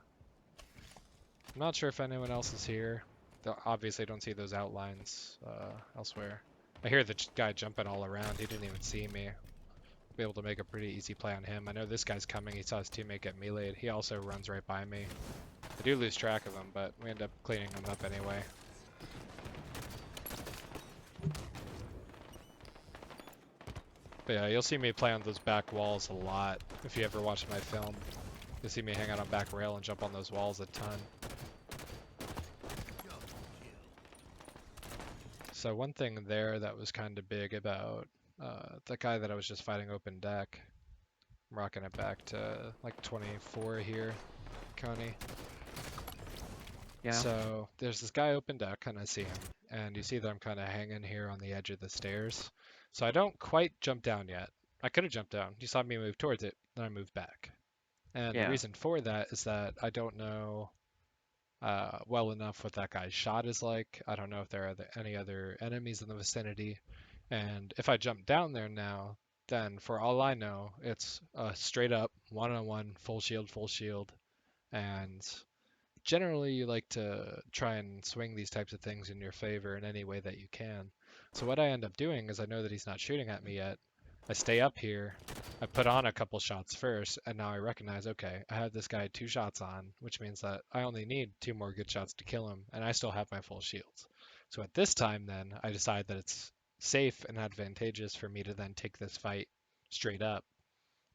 Speaker 1: not sure if anyone else is here. Obviously don't see those outlines elsewhere. I hear the guy jumping all around. He didn't even see me. Be able to make a pretty easy play on him. I know this guy's coming. He saw his teammate get meleeed. He also runs right by me. I do lose track of him, but we end up cleaning him up anyway. But yeah, you'll see me play on those back walls a lot. If you ever watch my film, you'll see me hang out on back rail and jump on those walls a ton. So one thing there that was kind of big about the guy that I was just fighting open deck, I'm rocking it back to like 24 here, Coney.
Speaker 3: Yeah.
Speaker 1: So there's this guy open deck, and I see him, and you see that I'm kind of hanging here on the edge of the stairs. So I don't quite jump down yet. I could have jumped down. You saw me move towards it, then I moved back. And the reason for that is that I don't know well enough what that guy's shot is like. I don't know if there are any other enemies in the vicinity. And if I jump down there now, then for all I know, it's straight up one-on-one, full shield, and generally you like to try and swing these types of things in your favor in any way that you can. So what I end up doing is I know that he's not shooting at me yet. I stay up here, I put on a couple shots first, and now I recognize, okay, I have this guy 2 shots on, which means that I only need 2 more good shots to kill him, and I still have my full shields. So at this time then, I decide that it's safe and advantageous for me to then take this fight straight up,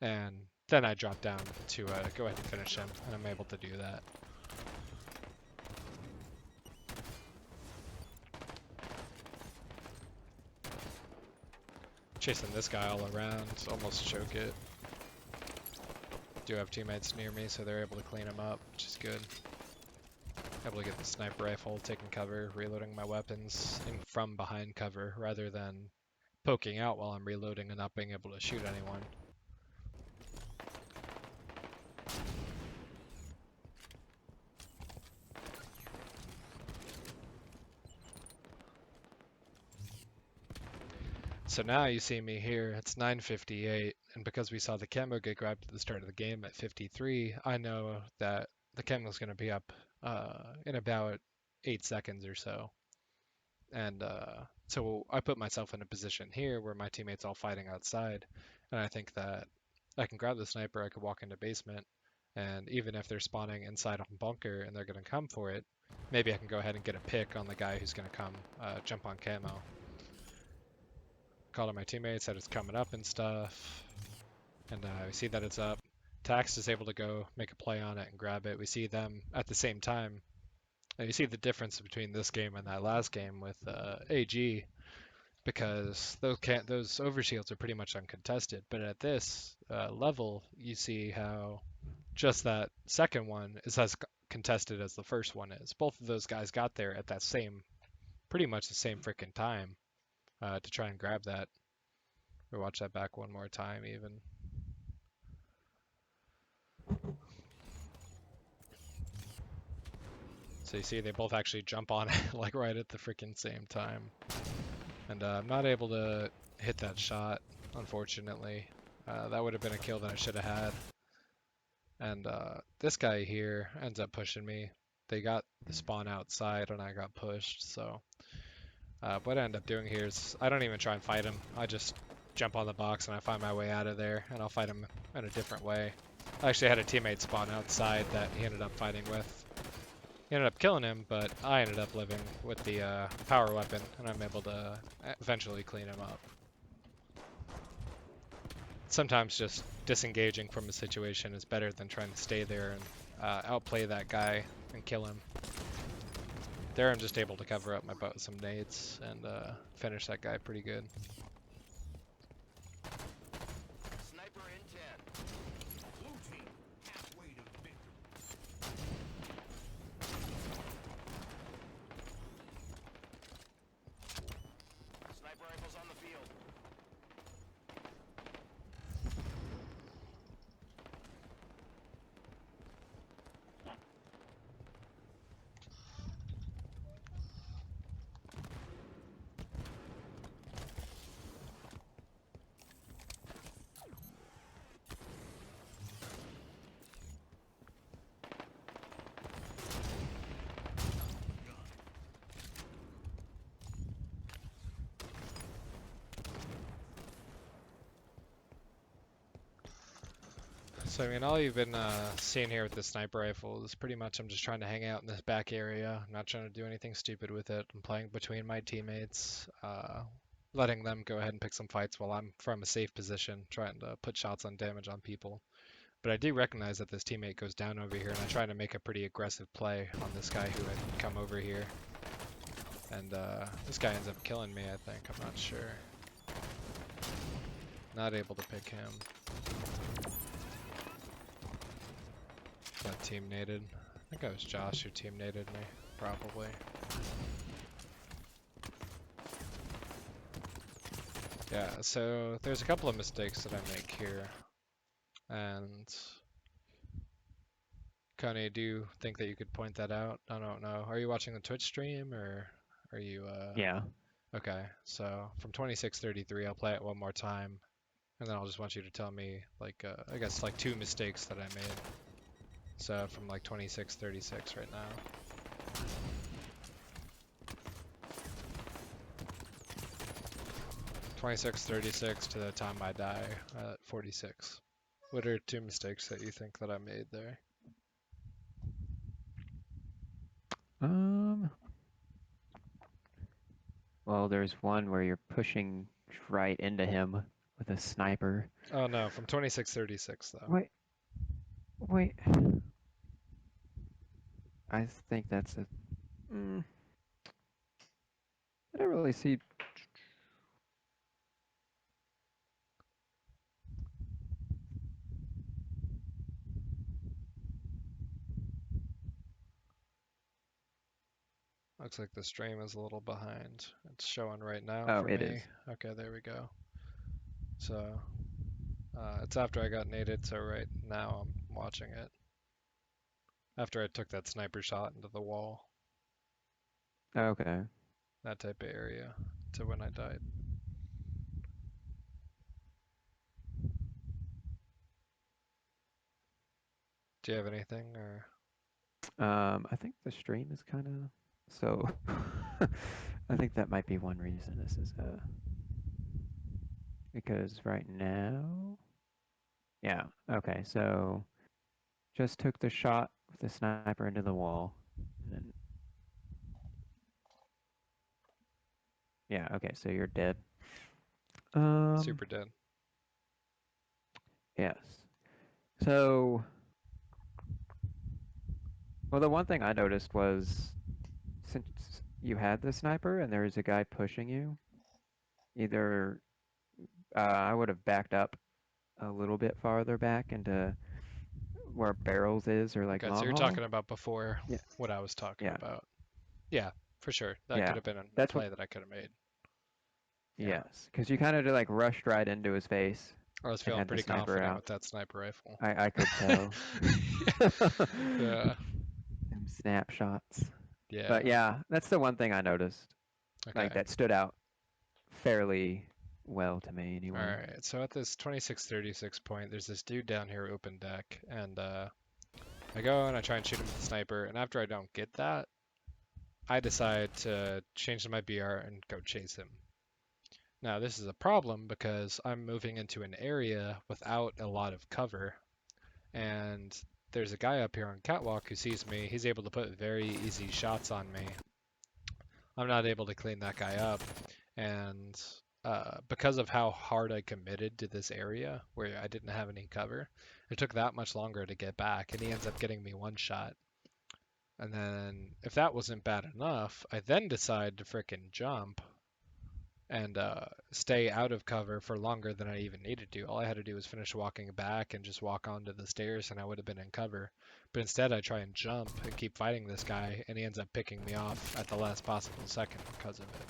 Speaker 1: and then I drop down to go ahead and finish him, and I'm able to do that. Chasing this guy all around, almost choke it. Do have teammates near me, so they're able to clean him up, which is good. Able to get the sniper rifle, taking cover, reloading my weapons from behind cover, rather than poking out while I'm reloading and not being able to shoot anyone. So now you see me here, it's 9:58, and because we saw the camo get grabbed at the start of the game at 53, I know that the camo's going to be up in about 8 seconds or so. And so I put myself in a position here where my teammates all fighting outside, and I think that I can grab the sniper, I could walk into basement, and even if they're spawning inside on bunker and they're going to come for it, maybe I can go ahead and get a pick on the guy who's going to come jump on camo. Call to my teammates that it's coming up and stuff, and we see that it's up. Tax is able to go make a play on it and grab it. We see them at the same time. And you see the difference between this game and that last game with AG, because those overshields are pretty much uncontested. But at this level, you see how just that second one is as contested as the first one is. Both of those guys got there at that pretty much the same freaking time to try and grab that. Or watch that back one more time even. So you see they both actually jump on it like right at the freaking same time. And I'm not able to hit that shot, unfortunately. That would have been a kill that I should have had. And this guy here ends up pushing me. They got the spawn outside and I got pushed. So what I end up doing here is I don't even try and fight him. I just jump on the box and I find my way out of there, and I'll fight him in a different way. I actually had a teammate spawn outside that he ended up fighting with. He ended up killing him, but I ended up living with the power weapon, and I'm able to eventually clean him up. Sometimes just disengaging from a situation is better than trying to stay there and outplay that guy and kill him. There I'm just able to cover up my butt with some nades and finish that guy pretty good.
Speaker 2: Sniper in 10. Blue team halfway to victory. Sniper rifles on the field.
Speaker 1: So I mean, all you've been seeing here with the sniper rifle is pretty much I'm just trying to hang out in this back area. I'm not trying to do anything stupid with it. I'm playing between my teammates, letting them go ahead and pick some fights while I'm from a safe position, trying to put shots on damage on people. But I do recognize that this teammate goes down over here, and I try to make a pretty aggressive play on this guy who had come over here. And this guy ends up killing me, I think. I'm not sure. Not able to pick him. Got team naded. I think it was Josh who team naded me, probably. Yeah, so there's a couple of mistakes that I make here. And Connie, do you think that you could point that out? I don't know. Are you watching the Twitch stream or are you
Speaker 3: Yeah.
Speaker 1: Okay, so from 2633 I'll play it one more time and then I'll just want you to tell me like I guess like two mistakes that I made. So from like 2636 right now. (26:36) to the time I die at 46. What are two mistakes that you think that I made there?
Speaker 3: Well, there's one where you're pushing right into him with a sniper.
Speaker 1: Oh no, from 2636 though.
Speaker 3: Wait. I think that's a. I don't really see.
Speaker 1: Looks like the stream is a little behind. It's showing right now
Speaker 3: Oh,
Speaker 1: for
Speaker 3: it
Speaker 1: me.
Speaker 3: is.
Speaker 1: Okay, there we go. So it's after I got naded, so right now I'm watching it. After I took that sniper shot into the wall,
Speaker 3: Okay.
Speaker 1: that type of area, to when I died. Do you have anything or?
Speaker 3: I think the stream is kind of so. I think that might be one reason this is because right now, yeah. Okay, so just took the shot with the sniper into the wall, and then yeah. Okay, so you're dead. Um,
Speaker 1: Super dead.
Speaker 3: yes. So, well, the one thing I noticed was since you had the sniper and there was a guy pushing you, either I would have backed up a little bit farther back into where barrels is or like
Speaker 1: Okay, so
Speaker 3: long
Speaker 1: you're
Speaker 3: haul.
Speaker 1: talking about before
Speaker 3: Yeah,
Speaker 1: what I was talking
Speaker 3: yeah,
Speaker 1: about. Yeah, for sure. That could
Speaker 3: yeah.
Speaker 1: have been a
Speaker 3: That's what.
Speaker 1: play that I could have made. Yeah.
Speaker 3: Yes, because you kind of like rushed right into his face
Speaker 1: I was
Speaker 3: and
Speaker 1: feeling
Speaker 3: had the
Speaker 1: pretty
Speaker 3: sniper
Speaker 1: confident
Speaker 3: out.
Speaker 1: with that sniper rifle.
Speaker 3: I could tell.
Speaker 1: Yeah.
Speaker 3: Them snapshots. But
Speaker 1: Yeah.
Speaker 3: yeah, that's the one thing I noticed. Like
Speaker 1: Okay.
Speaker 3: that stood out fairly well to me
Speaker 1: All
Speaker 3: anyway.
Speaker 1: right. So at this 2636 point, there's this dude down here open deck, and I go and I try and shoot him with the sniper, and after I don't get that, I decide to change to my BR and go chase him. Now, this is a problem because I'm moving into an area without a lot of cover, and there's a guy up here on catwalk who sees me. He's able to put very easy shots on me. I'm not able to clean that guy up, and because of how hard I committed to this area where I didn't have any cover, it took that much longer to get back, and he ends up getting me one shot. And then, if that wasn't bad enough, I then decide to frickin' jump and stay out of cover for longer than I even needed to. All I had to do was finish walking back and just walk onto the stairs, and I would have been in cover. But instead, I try and jump and keep fighting this guy, and he ends up picking me off at the last possible second because of it.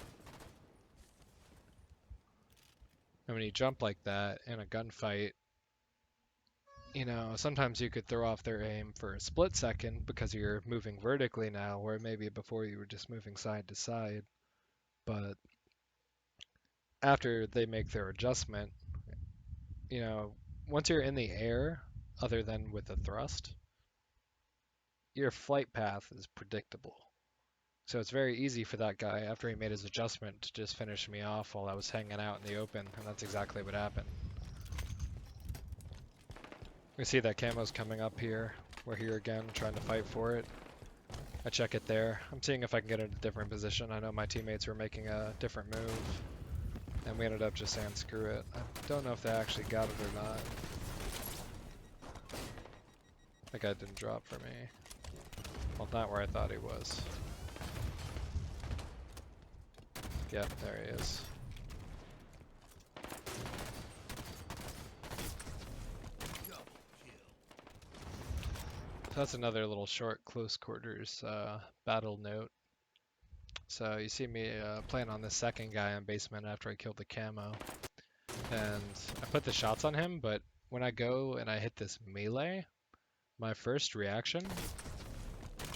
Speaker 1: And when you jump like that in a gunfight, sometimes you could throw off their aim for a split second because you're moving vertically now, where maybe before you were just moving side to side. But after they make their adjustment, you know, once you're in the air, other than with a thrust, your flight path is predictable. So it's very easy for that guy, after he made his adjustment, to just finish me off while I was hanging out in the open, and that's exactly what happened. We see that camo's coming up here. We're here again, trying to fight for it. I check it there. I'm seeing if I can get in a different position. I know my teammates were making a different move, and we ended up just saying screw it. I don't know if they actually got it or not. That guy didn't drop for me. Well, not where I thought he was. Yep, there he is. So that's another little short close quarters battle note. So you see me playing on the second guy in basement after I killed the camo. And I put the shots on him, but when I go and I hit this melee, my first reaction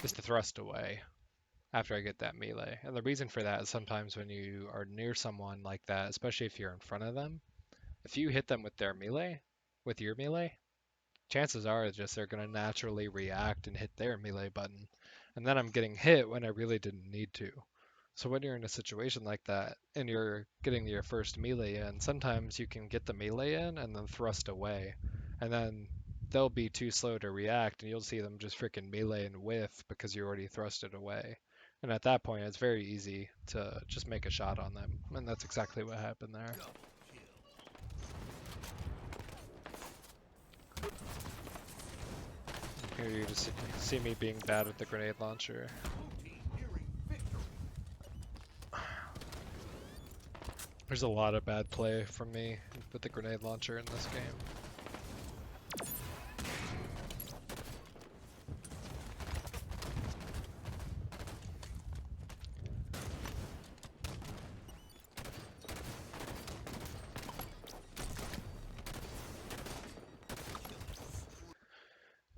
Speaker 1: is to thrust away after I get that melee. And the reason for that is sometimes when you are near someone like that, especially if you're in front of them, if you hit them with their melee, with your melee, chances are just they're going to naturally react and hit their melee button. And then I'm getting hit when I really didn't need to. So when you're in a situation like that and you're getting your first melee in, sometimes you can get the melee in and then thrust away. And then they'll be too slow to react and you'll see them just freaking melee and whiff because you already thrusted away. And at that point, it's very easy to just make a shot on them. And that's exactly what happened there. Here you just see me being bad at the grenade launcher. There's a lot of bad play from me with the grenade launcher in this game.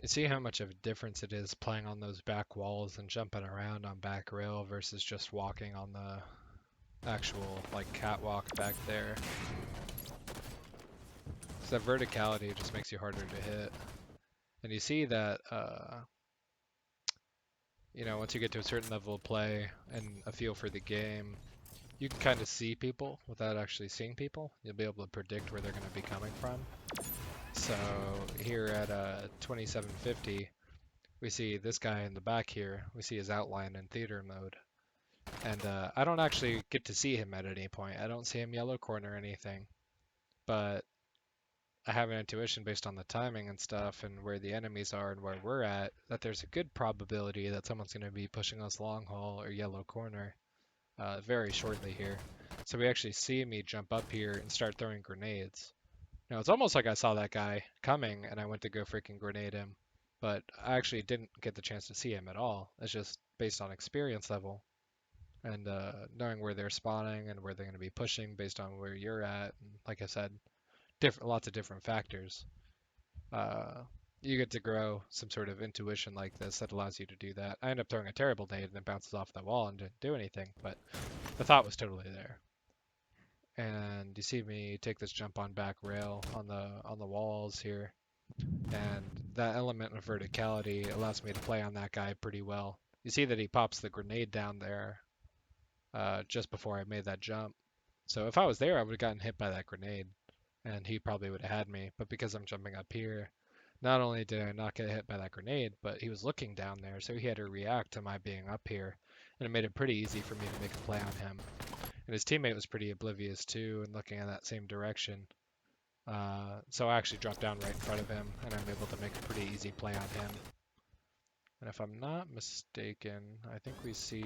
Speaker 1: You see how much of a difference it is playing on those back walls and jumping around on back rail versus just walking on the actual like catwalk back there. So that verticality just makes you harder to hit. And you see that, once you get to a certain level of play and a feel for the game, you can kind of see people without actually seeing people. You'll be able to predict where they're going to be coming from. So here at 2750, we see this guy in the back here. We see his outline in theater mode. And I don't actually get to see him at any point. I don't see him yellow corner or anything. But I have an intuition based on the timing and stuff and where the enemies are and where we're at, that there's a good probability that someone's going to be pushing us long haul or yellow corner very shortly here. So we actually see me jump up here and start throwing grenades. Now it's almost like I saw that guy coming and I went to go freaking grenade him, but I actually didn't get the chance to see him at all. It's just based on experience level and knowing where they're spawning and where they're going to be pushing based on where you're at. And like I said, lots of different factors. You get to grow some sort of intuition like this that allows you to do that. I end up throwing a terrible nade and it bounces off the wall and didn't do anything, but the thought was totally there. And you see me take this jump on back rail on the walls here, and that element of verticality allows me to play on that guy pretty well. You see that he pops the grenade down there just before I made that jump. So if I was there, I would have gotten hit by that grenade, and he probably would have had me. But because I'm jumping up here, not only did I not get hit by that grenade, but he was looking down there, so he had to react to my being up here, and it made it pretty easy for me to make a play on him. And his teammate was pretty oblivious too and looking in that same direction. So I actually dropped down right in front of him, and I'm able to make a pretty easy play on him. And if I'm not mistaken, I think we see...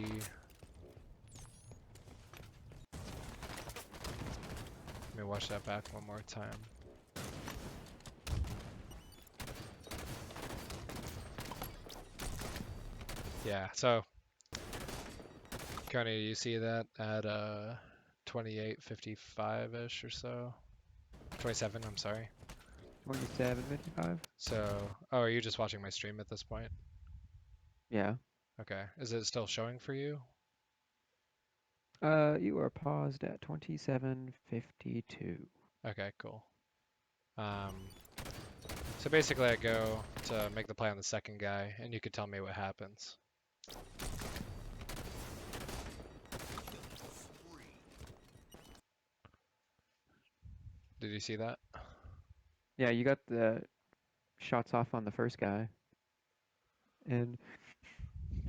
Speaker 1: Let me watch that back one more time. Yeah, so Coney, you see that at 28:55-ish or so? 27, I'm sorry.
Speaker 3: 27:55.
Speaker 1: So, oh, are you just watching my stream at this point?
Speaker 3: Yeah.
Speaker 1: Okay. Is it still showing for you?
Speaker 3: You are paused at 27:52.
Speaker 1: Okay, cool. So basically I go to make the play on the second guy, and you could tell me what happens. Did you see that?
Speaker 3: Yeah, you got the shots off on the first guy, and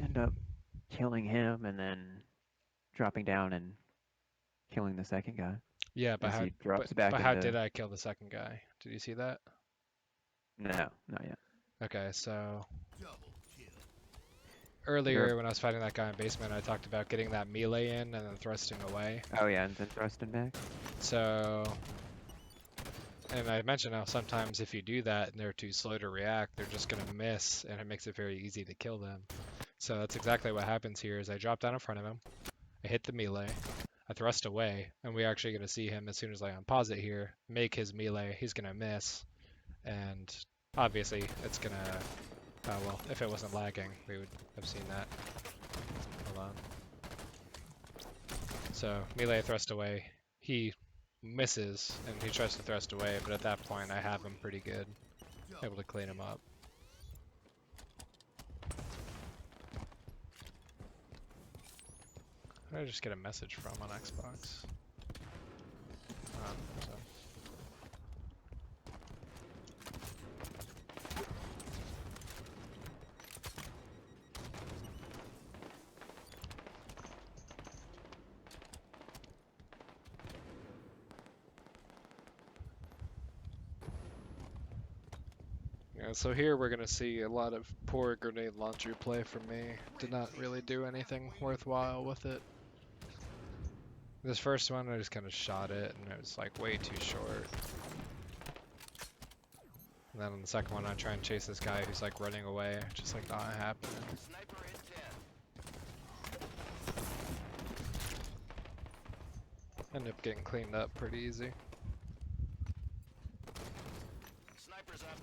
Speaker 3: end up killing him, and then dropping down and killing the second guy
Speaker 1: Yeah, but
Speaker 3: as
Speaker 1: how
Speaker 3: he drops back
Speaker 1: how
Speaker 3: into...
Speaker 1: did I kill the second guy? Did you see that?
Speaker 3: No, not yet.
Speaker 1: Okay, so
Speaker 2: Double kill.
Speaker 1: earlier when I was fighting that guy in basement, I talked about getting that melee in and then thrusting away.
Speaker 3: Oh yeah, and then thrusting back.
Speaker 1: So, and I mentioned how sometimes if you do that and they're too slow to react, they're just gonna miss, and it makes it very easy to kill them. So that's exactly what happens here. Is I drop down in front of him, I hit the melee, I thrust away, and we're actually gonna see him as soon as I unpause it here, make his melee. He's gonna miss, and obviously it's gonna. Well, if it wasn't lagging, we would have seen that. Hold on. So melee thrust away. He misses and he tries to thrust away, but at that point I have him pretty good, able to clean him up. How did I just get a message from on Xbox? So. Yeah, so here we're going to see a lot of poor grenade launcher play from me. Did not really do anything worthwhile with it. This first one, I just kind of shot it, and it was like way too short. And then on the second one, I try and chase this guy who's like running away, just like not happening.
Speaker 2: Sniper in 10.
Speaker 1: End up getting cleaned up pretty easy.
Speaker 2: Sniper's up.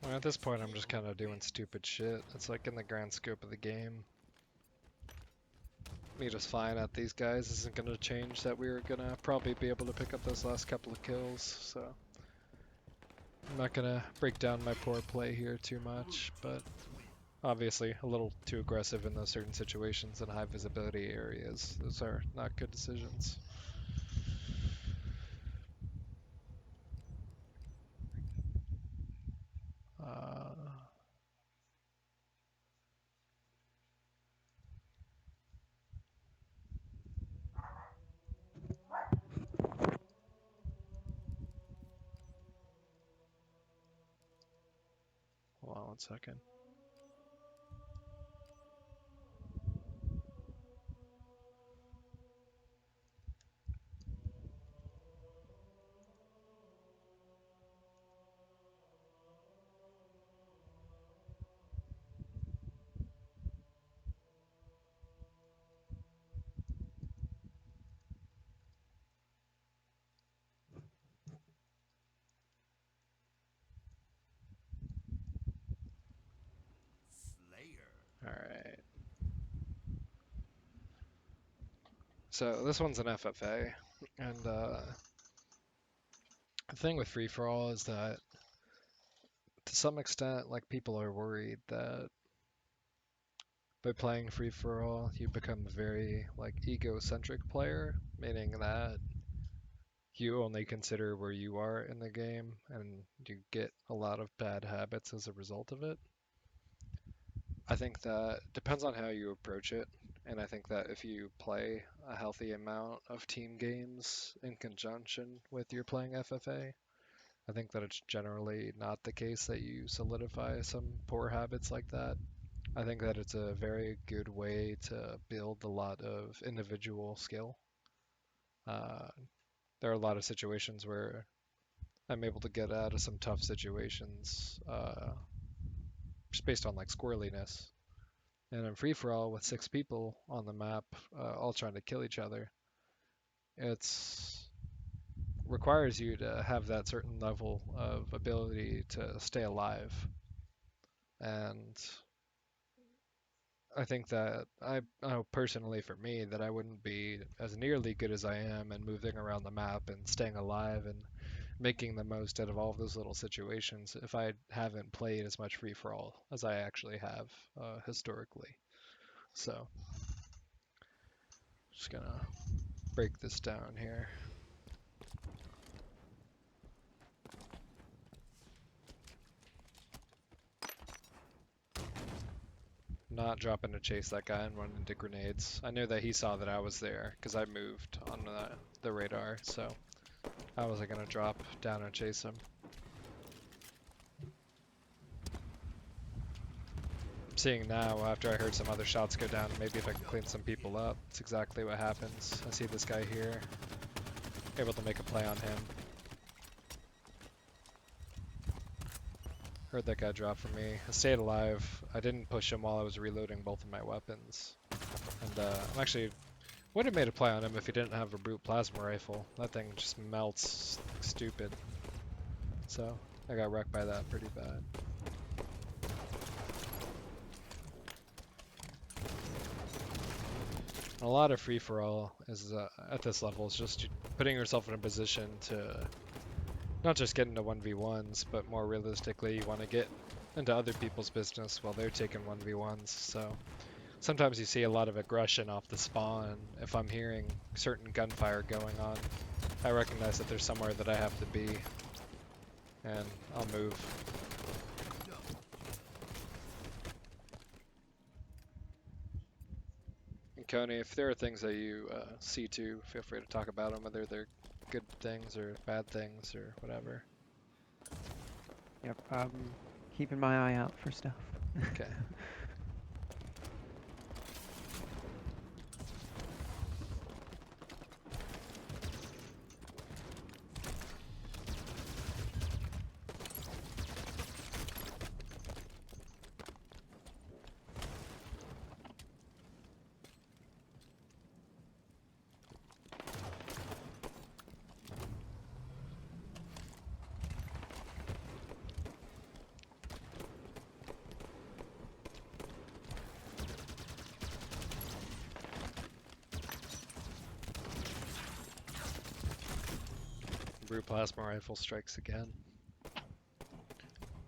Speaker 1: Well, at this point, I'm just kind of doing stupid shit. It's like in the grand scope of the game. Me just flying at these guys isn't going to change that we're going to probably be able to pick up those last couple of kills, so I'm not going to break down my poor play here too much, but obviously a little too aggressive in those certain situations in high visibility areas. Those are not good decisions. Hold on one second.
Speaker 2: Slayer.
Speaker 1: Alright. So this one's an FFA, and the thing with free-for-all is that to some extent, like, people are worried that by playing free-for-all, you become a very, like, egocentric player, meaning that you only consider where you are in the game, and you get a lot of bad habits as a result of it. I think that depends on how you approach it, and I think that if you play a healthy amount of team games in conjunction with your playing FFA, I think that it's generally not the case that you solidify some poor habits like that. I think that it's a very good way to build a lot of individual skill. Uh, there are a lot of situations where I'm able to get out of some tough situations just based on like squirreliness. And in free for all with 6 people on the map, all trying to kill each other, it's requires you to have that certain level of ability to stay alive. And I think that I know personally for me that I wouldn't be as nearly good as I am and moving around the map and staying alive and making the most out of all of those little situations if I haven't played as much free for all as I actually have historically. So just gonna break this down here. Not dropping to chase that guy and run into grenades. I knew that he saw that I was there because I moved on the radar, so I wasn't gonna drop down and chase him. I'm seeing now after I heard some other shots go down, maybe if I can clean some people up, it's exactly what happens. I see this guy here, able to make a play on him. Heard that guy drop from me. I stayed alive. I didn't push him while I was reloading both of my weapons. And I'm actually would have made a play on him if he didn't have a brute plasma rifle. That thing just melts stupid. So I got wrecked by that pretty bad. A lot of free-for-all is at this level is just putting yourself in a position to not just get into 1v1s, but more realistically, you want to get into other people's business while they're taking 1v1s. So sometimes you see a lot of aggression off the spawn. If I'm hearing certain gunfire going on, I recognize that there's somewhere that I have to be, and I'll move. And Coney, if there are things that you see too, feel free to talk about them, whether they're good things or bad things or whatever.
Speaker 3: Yep, keeping my eye out for stuff.
Speaker 1: Okay. brute plasma rifle strikes again.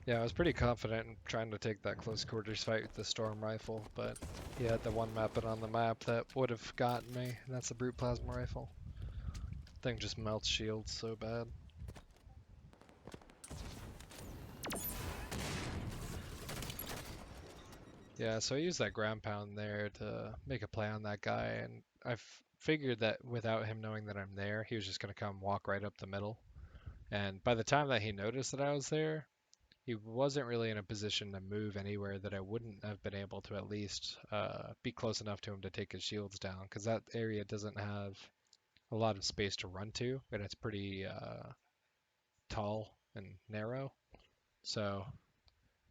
Speaker 1: Yeah, I was pretty confident in trying to take that close quarters fight with the storm rifle, but he had the one weapon on the map that would have gotten me, and that's the brute plasma rifle. Thing just melts shields so bad. Yeah, so I used that ground pound there to make a play on that guy, and I figured that without him knowing that I'm there, he was just going to come walk right up the middle. And by the time that he noticed that I was there, he wasn't really in a position to move anywhere that I wouldn't have been able to at least be close enough to him to take his shields down, because that area doesn't have a lot of space to run to, and it's pretty tall and narrow. So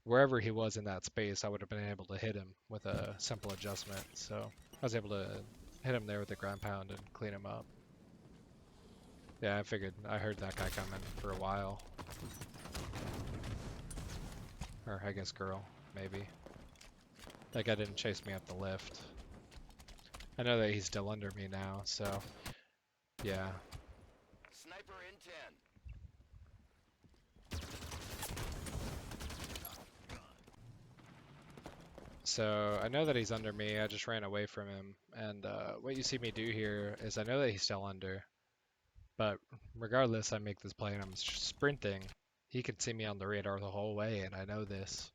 Speaker 1: wherever he was in that space, I would have been able to hit him with a simple adjustment. So I was able to hit him there with the ground pound and clean him up. Yeah, I heard that guy coming for a while. Or I guess girl, maybe. That guy didn't chase me up the lift. I know that he's still under me now, so yeah.
Speaker 2: Sniper in 10.
Speaker 1: So I know that he's under me. I just ran away from him. And what you see me do here is I know that he's still under. But regardless, I make this play and I'm sprinting. He can see me on the radar the whole way, and I know this.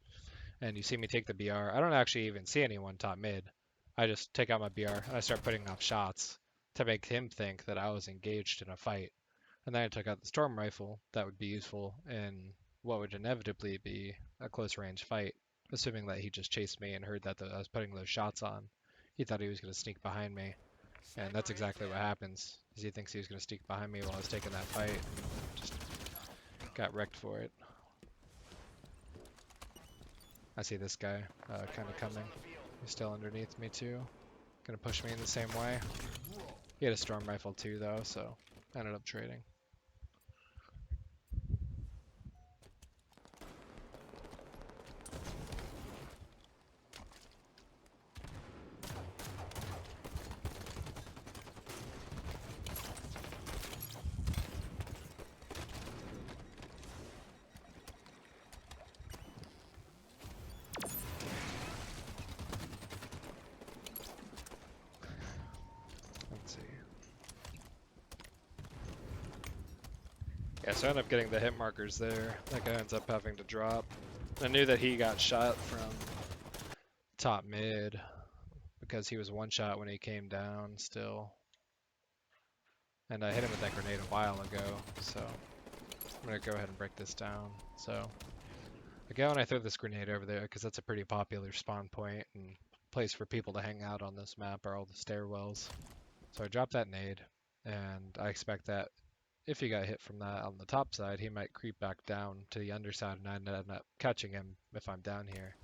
Speaker 1: And you see me take the BR. I don't actually even see anyone top mid. I just take out my BR and I start putting off shots to make him think that I was engaged in a fight. And then I took out the storm rifle that would be useful in what would inevitably be a close range fight, assuming that he just chased me and heard that I was putting those shots on. He thought he was going to sneak behind me, and that's exactly what happens. Is he thinks he was going to sneak behind me while I was taking that fight, and just got wrecked for it. I see this guy kind of coming. He's still underneath me too. Gonna push me in the same way. He had a storm rifle too though, so I ended up trading. Let's see. Yeah, so I ended up getting the hit markers there. That guy ends up having to drop. I knew that he got shot from top mid because he was one shot when he came down still. And I hit him with that grenade a while ago, so I'm gonna go ahead and break this down. So I go and I throw this grenade over there because that's a pretty popular spawn point and place for people to hang out on this map are all the stairwells. So I drop that nade, and I expect that if he got hit from that on the top side, he might creep back down to the underside and I end up catching him if I'm down here.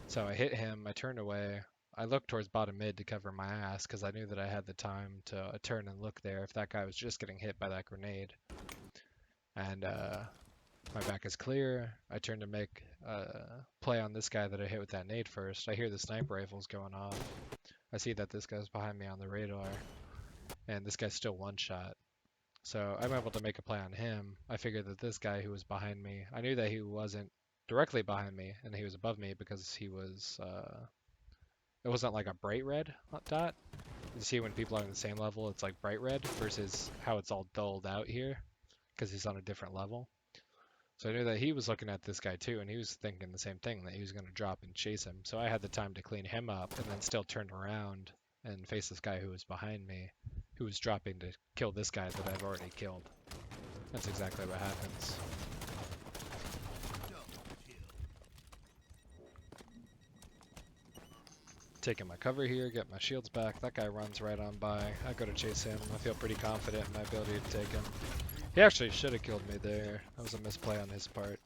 Speaker 1: So I hit him, I turn away, I look towards bottom mid to cover my ass because I knew that I had the time to turn and look there if that guy was just getting hit by that grenade. And my back is clear. I turn to make a play on this guy that I hit with that nade first. I hear the sniper rifles going off. I see that this guy's behind me on the radar, and this guy's still one shot. So I'm able to make a play on him. I figured that this guy who was behind me, I knew that he wasn't directly behind me and he was above me because he was, it wasn't like a bright red dot. You see when people are on the same level, it's like bright red versus how it's all dulled out here because he's on a different level. So I knew that he was looking at this guy too, and he was thinking the same thing, that he was going to drop and chase him. So I had the time to clean him up and then still turn around and face this guy who was behind me, who was dropping to kill this guy that I've already killed. That's exactly what happens. Taking my cover here, get my shields back. That guy runs right on by. I go to chase him. I feel pretty confident in my ability to take him. He actually should have killed me there. That was a misplay on his part.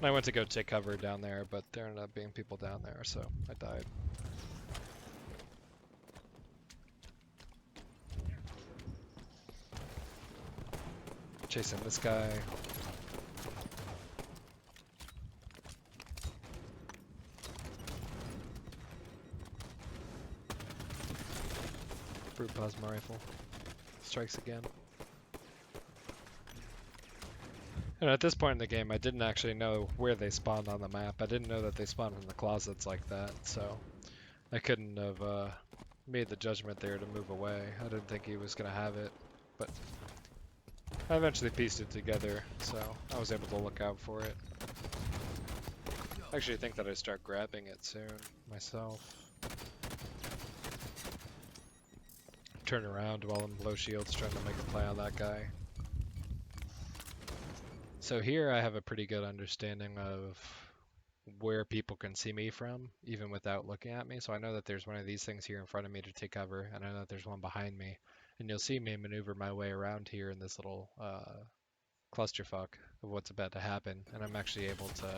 Speaker 1: I went to go take cover down there, but there ended up being people down there, so I died. Chasing this guy. Brute plasma rifle. Strikes again. And at this point in the game, I didn't actually know where they spawned on the map. I didn't know that they spawned in the closets like that, so I couldn't have made the judgment there to move away. I didn't think he was going to have it, but I eventually pieced it together, so I was able to look out for it. I actually think that I start grabbing it soon myself. Turn around while I'm low shields trying to make a play on that guy. So here I have a pretty good understanding of where people can see me from, even without looking at me. So I know that there's one of these things here in front of me to take cover, and I know that there's one behind me. And you'll see me maneuver my way around here in this little clusterfuck of what's about to happen. And I'm actually able to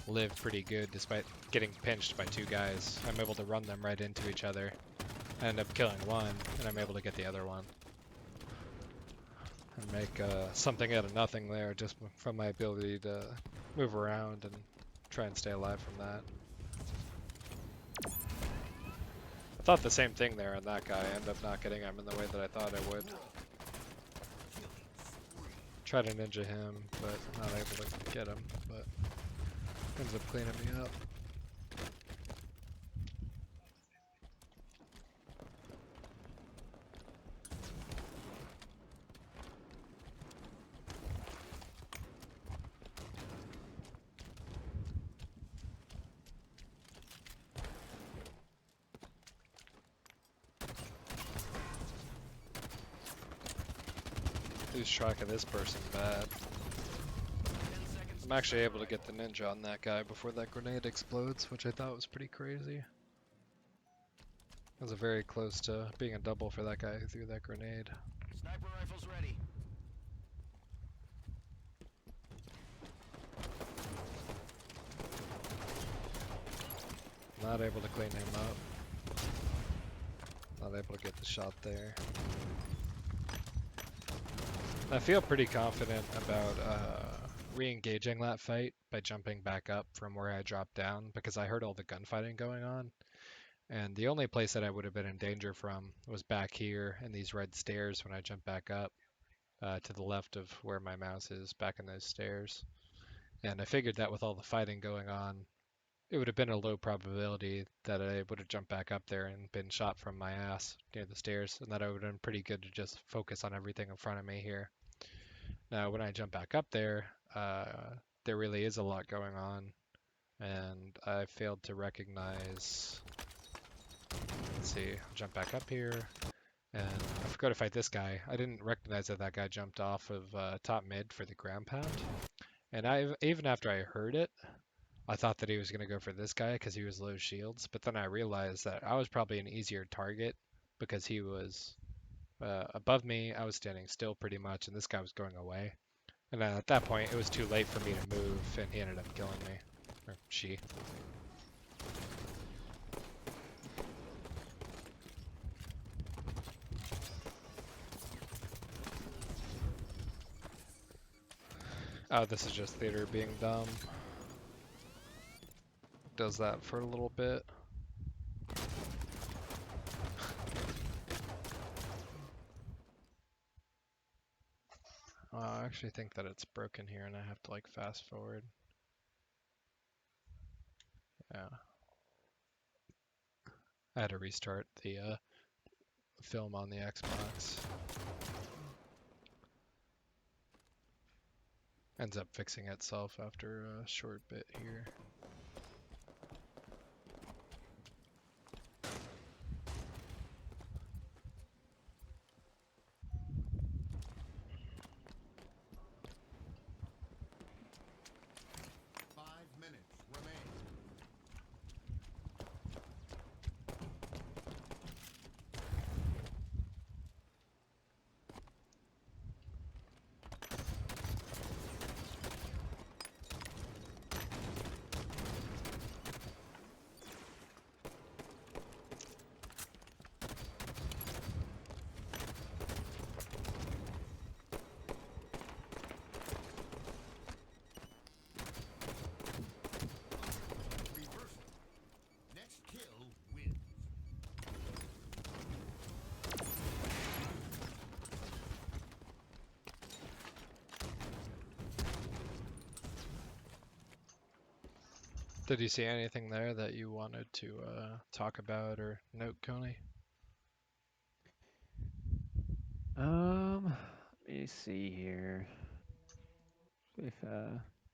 Speaker 1: live pretty good despite getting pinched by two guys. I'm able to run them right into each other. I end up killing one, and I'm able to get the other one. And make something out of nothing there just from my ability to move around and try and stay alive from that. I thought the same thing there on that guy. I ended up not getting him in the way that I thought I would. Try to ninja him, but not able to get him, but ends up cleaning me up. Lose track of this person bad. I'm actually able to get the ninja on that guy before that grenade explodes, which I thought was pretty crazy. I was very close to being a double for that guy who threw that grenade.
Speaker 2: Sniper rifles ready.
Speaker 1: Not able to clean him up. Not able to get the shot there. I feel pretty confident about re-engaging that fight by jumping back up from where I dropped down because I heard all the gunfighting going on. And the only place that I would have been in danger from was back here in these red stairs when I jumped back up to the left of where my mouse is, back in those stairs. And I figured that with all the fighting going on, it would have been a low probability that I would have jumped back up there and been shot from my ass near the stairs, and that I would have been pretty good to just focus on everything in front of me here. Now, when I jump back up there, there really is a lot going on, and I failed to recognize. Let's see, I'll jump back up here, and I forgot to fight this guy. I didn't recognize that that guy jumped off of top mid for the ground pound, and even after I heard it, I thought that he was going to go for this guy because he was low shields, but then I realized that I was probably an easier target because he was above me. I was standing still pretty much, and this guy was going away. And then at that point, it was too late for me to move, and he ended up killing me. Or she. Oh, this is just theater being dumb. Does that for a little bit. I actually think that it's broken here and I have to like fast forward. Yeah. I had to restart the film on the Xbox. Ends up fixing itself after a short bit here. Did you see anything there that you wanted to talk about or note, Coney?
Speaker 3: Let me see here. If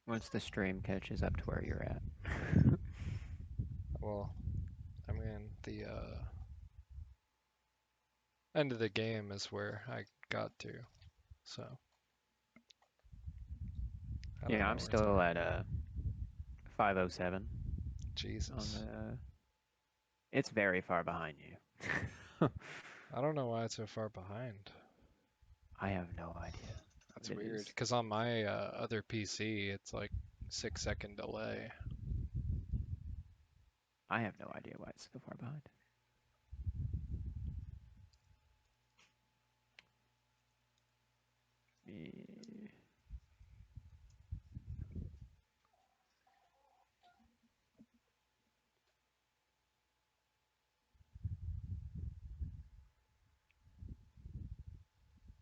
Speaker 3: once the stream catches up to where you're at.
Speaker 1: Well, I mean, the end of the game is where I got to, so I don't
Speaker 3: Yeah,
Speaker 1: know
Speaker 3: I'm
Speaker 1: where it's
Speaker 3: still
Speaker 1: at.
Speaker 3: at 507 on
Speaker 1: Jesus.
Speaker 3: the. It's very far behind you.
Speaker 1: I don't know why it's so far behind.
Speaker 3: I have no idea.
Speaker 1: That's
Speaker 3: It
Speaker 1: weird,
Speaker 3: is.
Speaker 1: because on my other PC, it's like 6-second delay.
Speaker 3: I have no idea why it's so far behind. Me-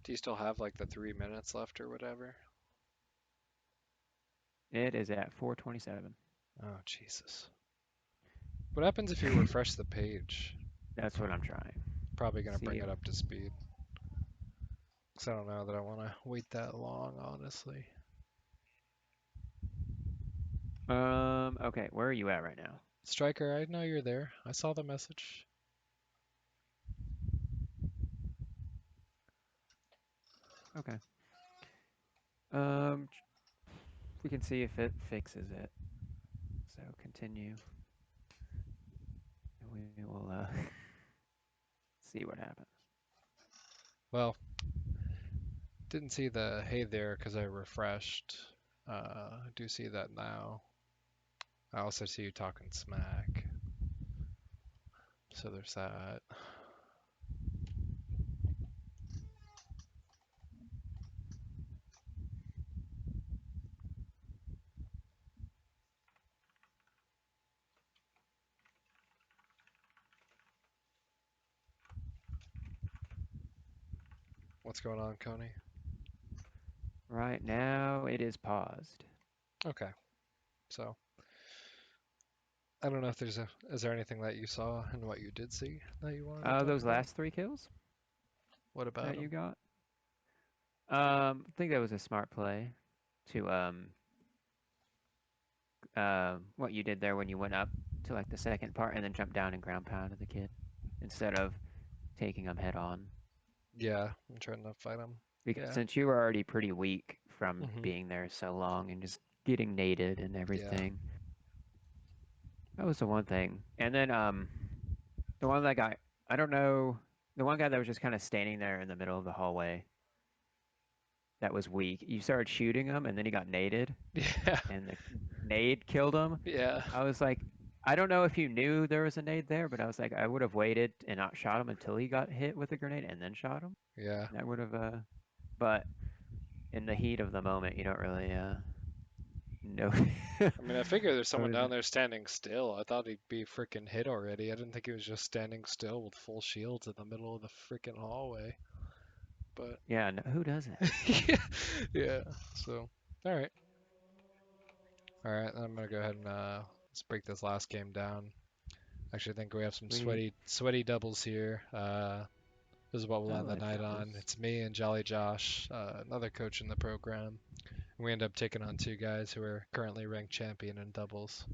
Speaker 1: Do you still have like the 3 minutes left or whatever?
Speaker 3: It is at 427.
Speaker 1: Oh, Jesus. What happens if you refresh the page?
Speaker 3: That's what I'm trying.
Speaker 1: Probably going to bring
Speaker 3: See.
Speaker 1: it up to speed. Because I don't know that I want to wait that long, honestly.
Speaker 3: Okay, where are you at right now?
Speaker 1: Striker, I know you're there. I saw the message.
Speaker 3: Okay. We can see if it fixes it. So continue. And we will see what happens.
Speaker 1: Well, didn't see the hey there because I refreshed. I do see that now. I also see you talking smack. So there's that. What's going on, Coney?
Speaker 3: Right now it is paused.
Speaker 1: Okay. So I don't know if is there anything that you saw and what you did see that you wanted to talk
Speaker 3: Those
Speaker 1: about?
Speaker 3: last 3 kills
Speaker 1: What about
Speaker 3: that you
Speaker 1: them?
Speaker 3: got. I think that was a smart play to what you did there when you went up to like the second part and then jumped down and ground pounded the kid instead of taking him head on.
Speaker 1: Yeah, I'm trying to fight him.
Speaker 3: Because
Speaker 1: Yeah.
Speaker 3: since you were already pretty weak from
Speaker 1: Mhm.
Speaker 3: being there so long and just getting naded and
Speaker 1: Yeah.
Speaker 3: everything, that was the one thing. And then the one that got, I don't know, the one guy that was just kind of standing there in the middle of the hallway that was weak. You started shooting him and then he got naded
Speaker 1: Yeah.
Speaker 3: and the nade killed him.
Speaker 1: Yeah.
Speaker 3: I was like, I don't know if you knew there was a nade there, but I was like, I would have waited and not shot him until he got hit with a grenade and then shot him.
Speaker 1: Yeah.
Speaker 3: That would have, but in the heat of the moment, you don't really know.
Speaker 1: I mean, I figure there's
Speaker 3: I
Speaker 1: someone
Speaker 3: was,
Speaker 1: down there standing still. I thought he'd be freaking hit already. I didn't think he was just standing still with full shields in the middle of the freaking hallway. But
Speaker 3: yeah, no, who does it?
Speaker 1: yeah. So, all right. All right. I'm gonna go ahead and let's break this last game down. Actually, I think we have some
Speaker 3: Sweet.
Speaker 1: sweaty doubles here. This is what we'll end the
Speaker 3: Hella
Speaker 1: night
Speaker 3: doubles.
Speaker 1: on. It's me and Jolly Josh, another coach in the program. We end up taking on 2 guys who are currently ranked champion in doubles.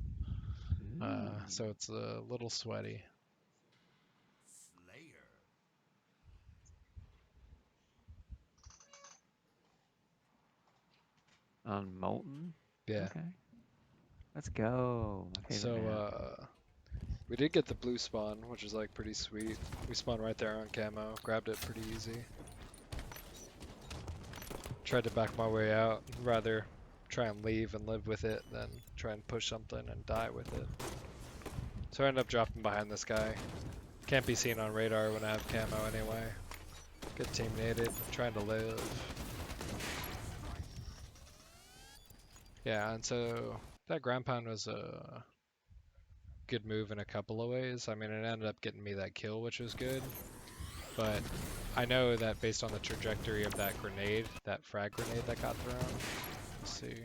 Speaker 3: Ooh.
Speaker 1: So it's a little sweaty.
Speaker 2: Slayer.
Speaker 3: On Molten?
Speaker 1: Yeah.
Speaker 3: Okay. Let's go. My favorite
Speaker 1: So
Speaker 3: map.
Speaker 1: we did get the blue spawn, which is like pretty sweet. We spawned right there on camo, grabbed it pretty easy. Tried to back my way out, rather try and leave and live with it than try and push something and die with it. So I ended up dropping behind this guy. Can't be seen on radar when I have camo anyway. Get team naded, trying to live. Yeah, and so that ground pound was a good move in a couple of ways. I mean, it ended up getting me that kill, which was good. But I know that based on the trajectory of that grenade, that frag grenade that got thrown. Let's see if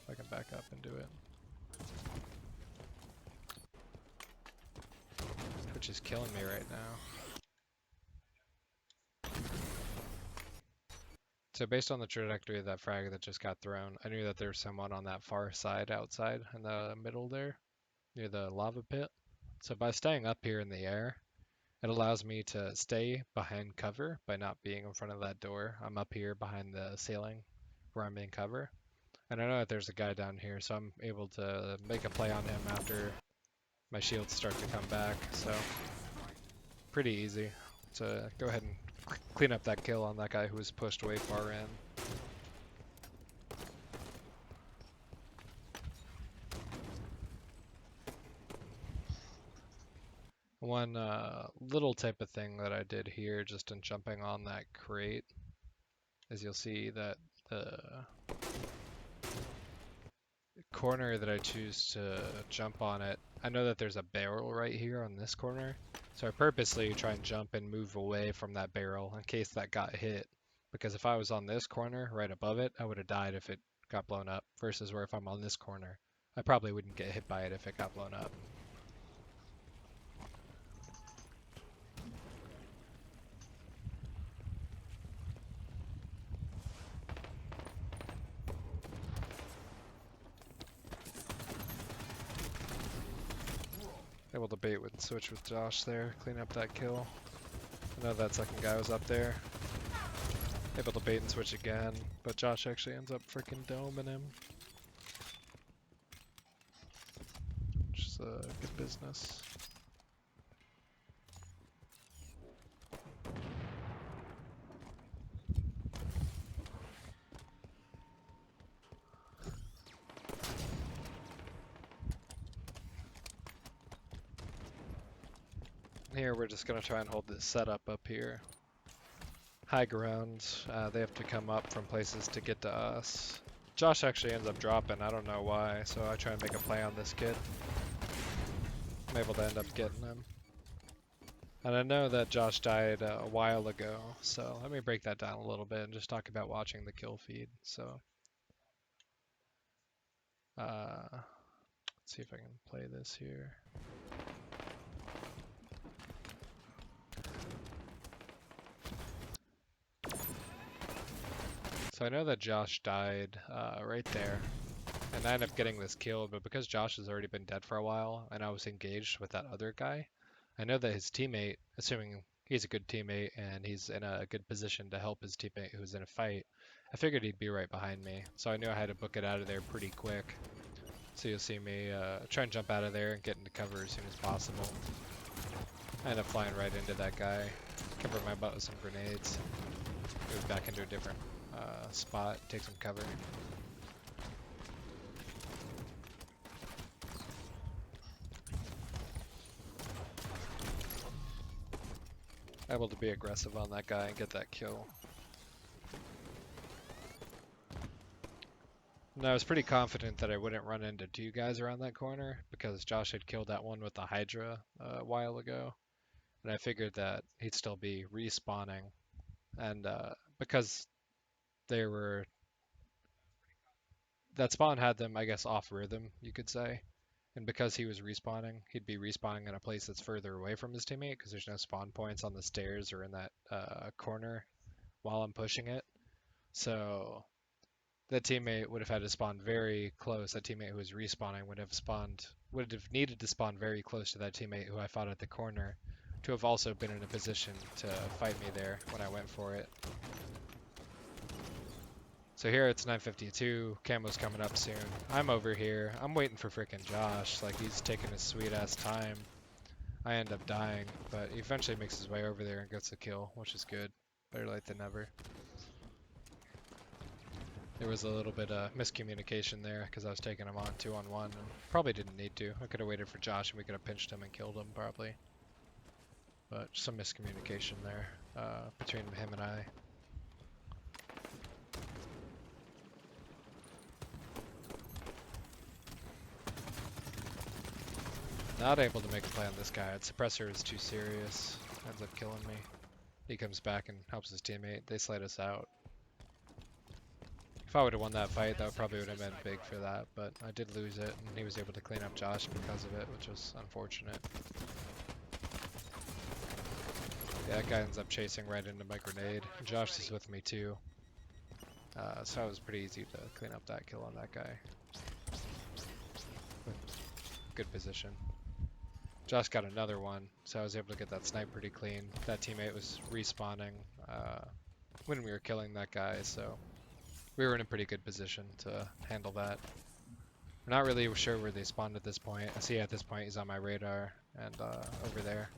Speaker 1: I can back up and do it. which is killing me right now. So based on the trajectory of that frag that just got thrown, I knew that there was someone on that far side outside in the middle there, near the lava pit. So by staying up here in the air, it allows me to stay behind cover by not being in front of that door. I'm up here behind the ceiling where I'm in cover. And I know that there's a guy down here, so I'm able to make a play on him after my shields start to come back. So pretty easy to go ahead and clean up that kill on that guy who was pushed way far in. One little type of thing that I did here just in jumping on that crate is you'll see that the corner that I choose to jump on it, I know that there's a barrel right here on this corner, so I purposely try and jump and move away from that barrel in case that got hit, because if I was on this corner right above it, I would have died if it got blown up, versus where if I'm on this corner, I probably wouldn't get hit by it if it got blown up. Able to bait with switch with Josh there, clean up that kill. I know that second guy was up there. Able to bait and switch again, but Josh actually ends up freaking doming him. Which is good business. Here we're just going to try and hold this setup up here. High ground, they have to come up from places to get to us. Josh actually ends up dropping, I don't know why, so I try and make a play on this kid. I'm able to end up getting him. And I know that Josh died a while ago, so let me break that down a little bit and just talk about watching the kill feed. So, let's see if I can play this here. So I know that Josh died right there, and I ended up getting this kill, but because Josh has already been dead for a while, and I was engaged with that other guy, I know that his teammate, assuming he's a good teammate and he's in a good position to help his teammate who's in a fight, I figured he'd be right behind me, so I knew I had to book it out of there pretty quick. So you'll see me try and jump out of there and get into cover as soon as possible. I end up flying right into that guy, cover my butt with some grenades, move back into a different spot, take some cover. Able to be aggressive on that guy and get that kill. And I was pretty confident that I wouldn't run into two guys around that corner because Josh had killed that one with the Hydra a while ago. And I figured that he'd still be respawning. And because they were... that spawn had them, I guess, off rhythm, you could say. And because he was respawning, he'd be respawning in a place that's further away from his teammate because there's no spawn points on the stairs or in that corner while I'm pushing it. So that teammate would have had to spawn very close. That teammate who was respawning would have needed to spawn very close to that teammate who I fought at the corner to have also been in a position to fight me there when I went for it. So here it's 9:52, camo's coming up soon. I'm over here, I'm waiting for frickin' Josh, like he's taking his sweet ass time. I end up dying, but he eventually makes his way over there and gets the kill, which is good. Better late than never. There was a little bit of miscommunication there because I was taking him on 2-on-1 and probably didn't need to. I could have waited for Josh and we could have pinched him and killed him probably. But some miscommunication there between him and I. Not able to make a play on this guy. Its suppressor is too serious. Ends up killing me. He comes back and helps his teammate. They slide us out. If I would have won that fight, that probably would have been big for that, but I did lose it, and he was able to clean up Josh because of it, which was unfortunate. Yeah, that guy ends up chasing right into my grenade. Josh is with me too. So it was pretty easy to clean up that kill on that guy. With good position. Josh got another one, so I was able to get that snipe pretty clean. That teammate was respawning when we were killing that guy, so we were in a pretty good position to handle that. We're not really sure where they spawned at this point. I see at this point he's on my radar and over there.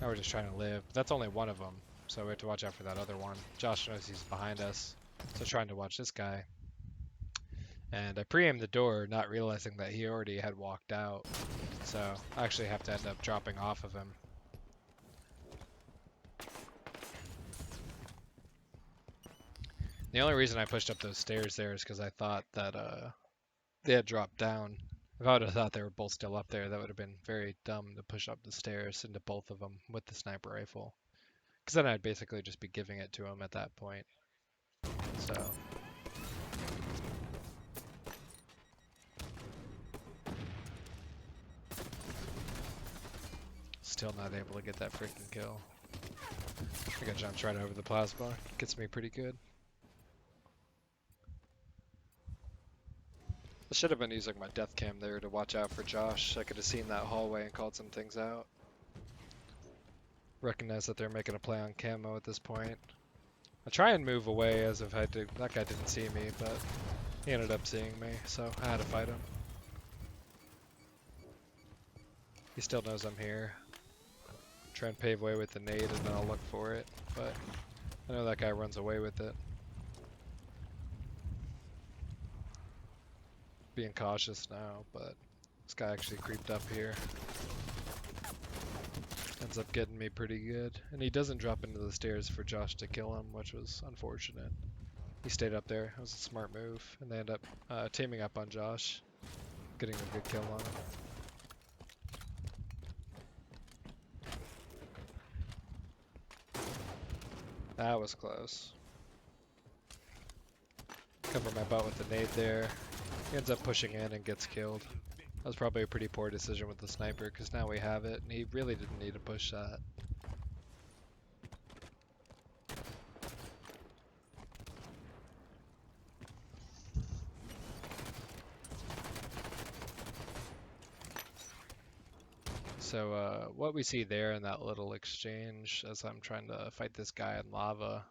Speaker 1: Now we're just trying to live. That's only one of them, so we have to watch out for that other one. Josh knows he's behind us, so trying to watch this guy. And I pre-aimed the door, not realizing that he already had walked out. So I actually have to end up dropping off of him. The only reason I pushed up those stairs there is because I thought that they had dropped down. If I would have thought they were both still up there, that would have been very dumb to push up the stairs into both of them with the sniper rifle. Because then I'd basically just be giving it to him at that point. So. Still not able to get that freaking kill. I think I jumped right over the plasma. Gets me pretty good. I should have been using my death cam there to watch out for Josh. I could have seen that hallway and called some things out. Recognize that they're making a play on camo at this point. I try and move away as if that guy didn't see me, but he ended up seeing me, so I had to fight him. He still knows I'm here. Try and pave way with the nade and then I'll look for it, but I know that guy runs away with it. Being cautious now, but this guy actually creeped up here. Ends up getting me pretty good. And he doesn't drop into the stairs for Josh to kill him, which was unfortunate. He stayed up there. It was a smart move. And they end up teaming up on Josh, getting a good kill on him. That was close. Cover my butt with the nade there. He ends up pushing in and gets killed. That was probably a pretty poor decision with the sniper because now we have it and he really didn't need to push that. So what we see there in that little exchange as I'm trying to fight this guy in lava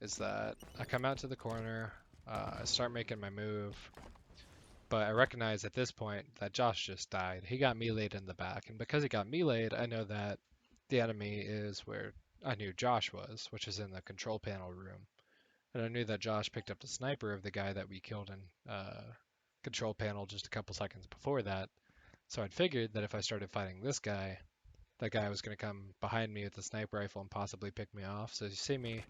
Speaker 1: is that I come out to the corner, I start making my move, but I recognize at this point that Josh just died. He got meleeed in the back, and because he got meleeed, I know that the enemy is where I knew Josh was, which is in the control panel room. And I knew that Josh picked up the sniper of the guy that we killed in control panel just a couple seconds before that. So I'd figured that if I started fighting this guy, that guy was going to come behind me with the sniper rifle and possibly pick me off. So you see me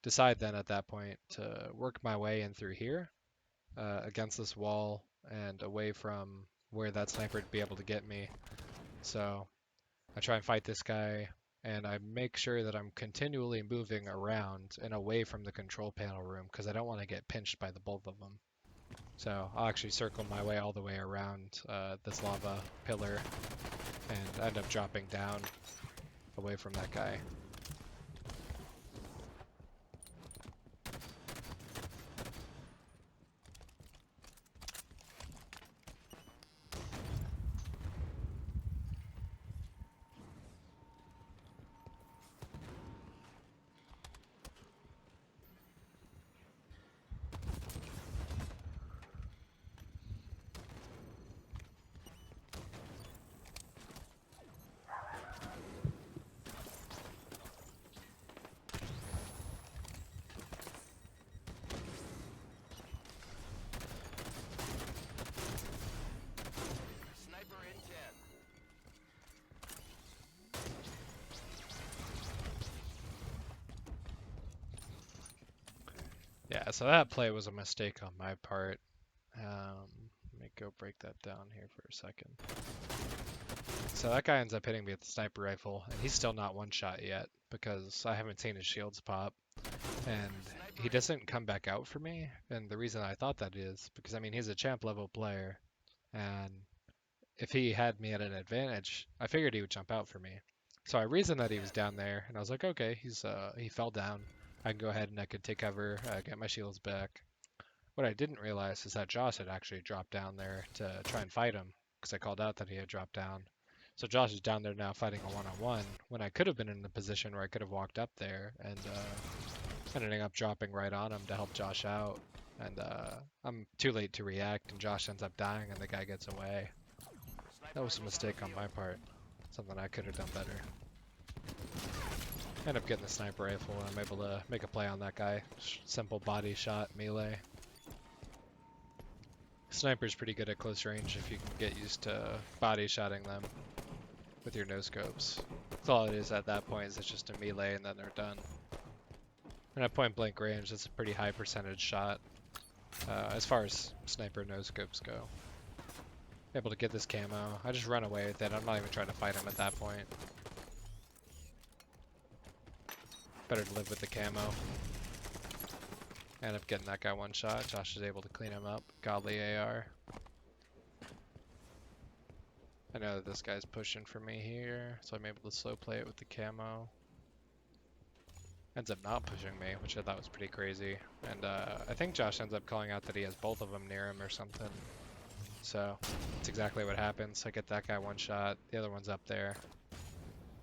Speaker 1: decide then at that point to work my way in through here against this wall and away from where that sniper would be able to get me. So I try and fight this guy and I make sure that I'm continually moving around and away from the control panel room because I don't want to get pinched by the both of them. So I'll actually circle my way all the way around this lava pillar and end up dropping down away from that guy. Yeah, so that play was a mistake on my part. Let me go break that down here for a second. So that guy ends up hitting me with the sniper rifle, and he's still not one shot yet because I haven't seen his shields pop. And he doesn't come back out for me, and the reason I thought that is because, I mean, he's a champ level player, and if he had me at an advantage, I figured he would jump out for me. So I reasoned that he was down there, and I was like, okay, he fell down. I can go ahead and I could take cover, get my shields back. What I didn't realize is that Josh had actually dropped down there to try and fight him, because I called out that he had dropped down. So Josh is down there now fighting a one-on-one, when I could have been in the position where I could have walked up there and ending up dropping right on him to help Josh out. And I'm too late to react, and Josh ends up dying, and the guy gets away. That was a mistake on my part. Something I could have done better. End up getting the sniper rifle, and I'm able to make a play on that guy. Simple body shot, melee. Sniper's pretty good at close range if you can get used to body shotting them with your no scopes. That's all it is at that point, is it's just a melee and then they're done. And at point blank range, that's a pretty high percentage shot as far as sniper no scopes go. Able to get this camo. I just run away with it. I'm not even trying to fight him at that point. Better to live with the camo. End up getting that guy one shot. Josh is able to clean him up. Godly AR. I know that this guy's pushing for me here, so I'm able to slow play it with the camo. Ends up not pushing me, which I thought was pretty crazy. And I think Josh ends up calling out that he has both of them near him or something. So that's exactly what happens. I get that guy one shot. The other one's up there.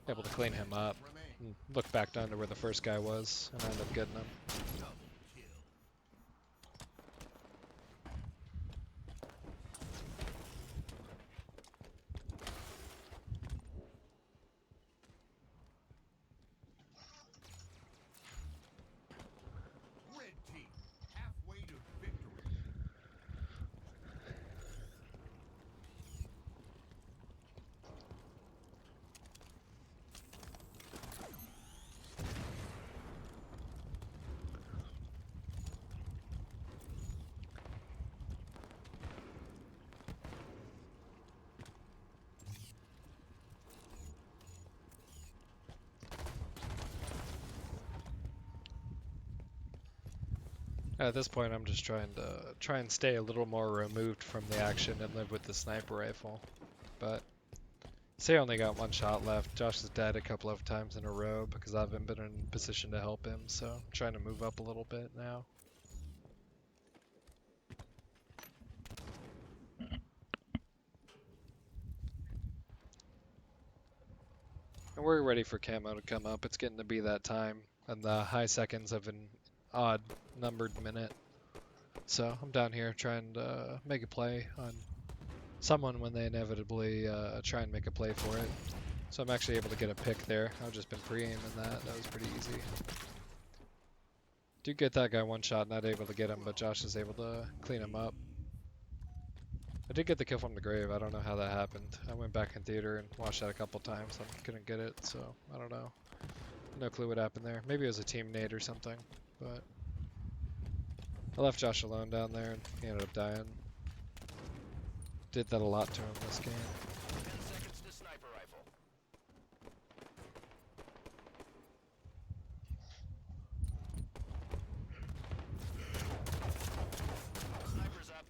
Speaker 1: Able to clean him up. And look back down to where the first guy was, and I end up getting him.
Speaker 2: Red team, halfway to victory.
Speaker 1: At this point, I'm just trying to stay a little more removed from the action and live with the sniper rifle. But say I only got one shot left. Josh is dead a couple of times in a row because I haven't been in position to help him. So I'm trying to move up a little bit now. And we're ready for camo to come up. It's getting to be that time, and the high seconds of an odd numbered minute. So I'm down here trying to make a play on someone when they inevitably try and make a play for it. So I'm actually able to get a pick there. I've just been pre-aiming that. That was pretty easy. Do get that guy one shot, not able to get him, but Josh is able to clean him up. I did get the kill from the grave. I don't know how that happened. I went back in theater and watched that a couple times. I couldn't get it, so I don't know. No clue what happened there. Maybe it was a team nade or something, but I left Josh alone down there and he ended up dying. Did that a lot to him this game.
Speaker 2: 10 seconds to sniper rifle. Sniper's up.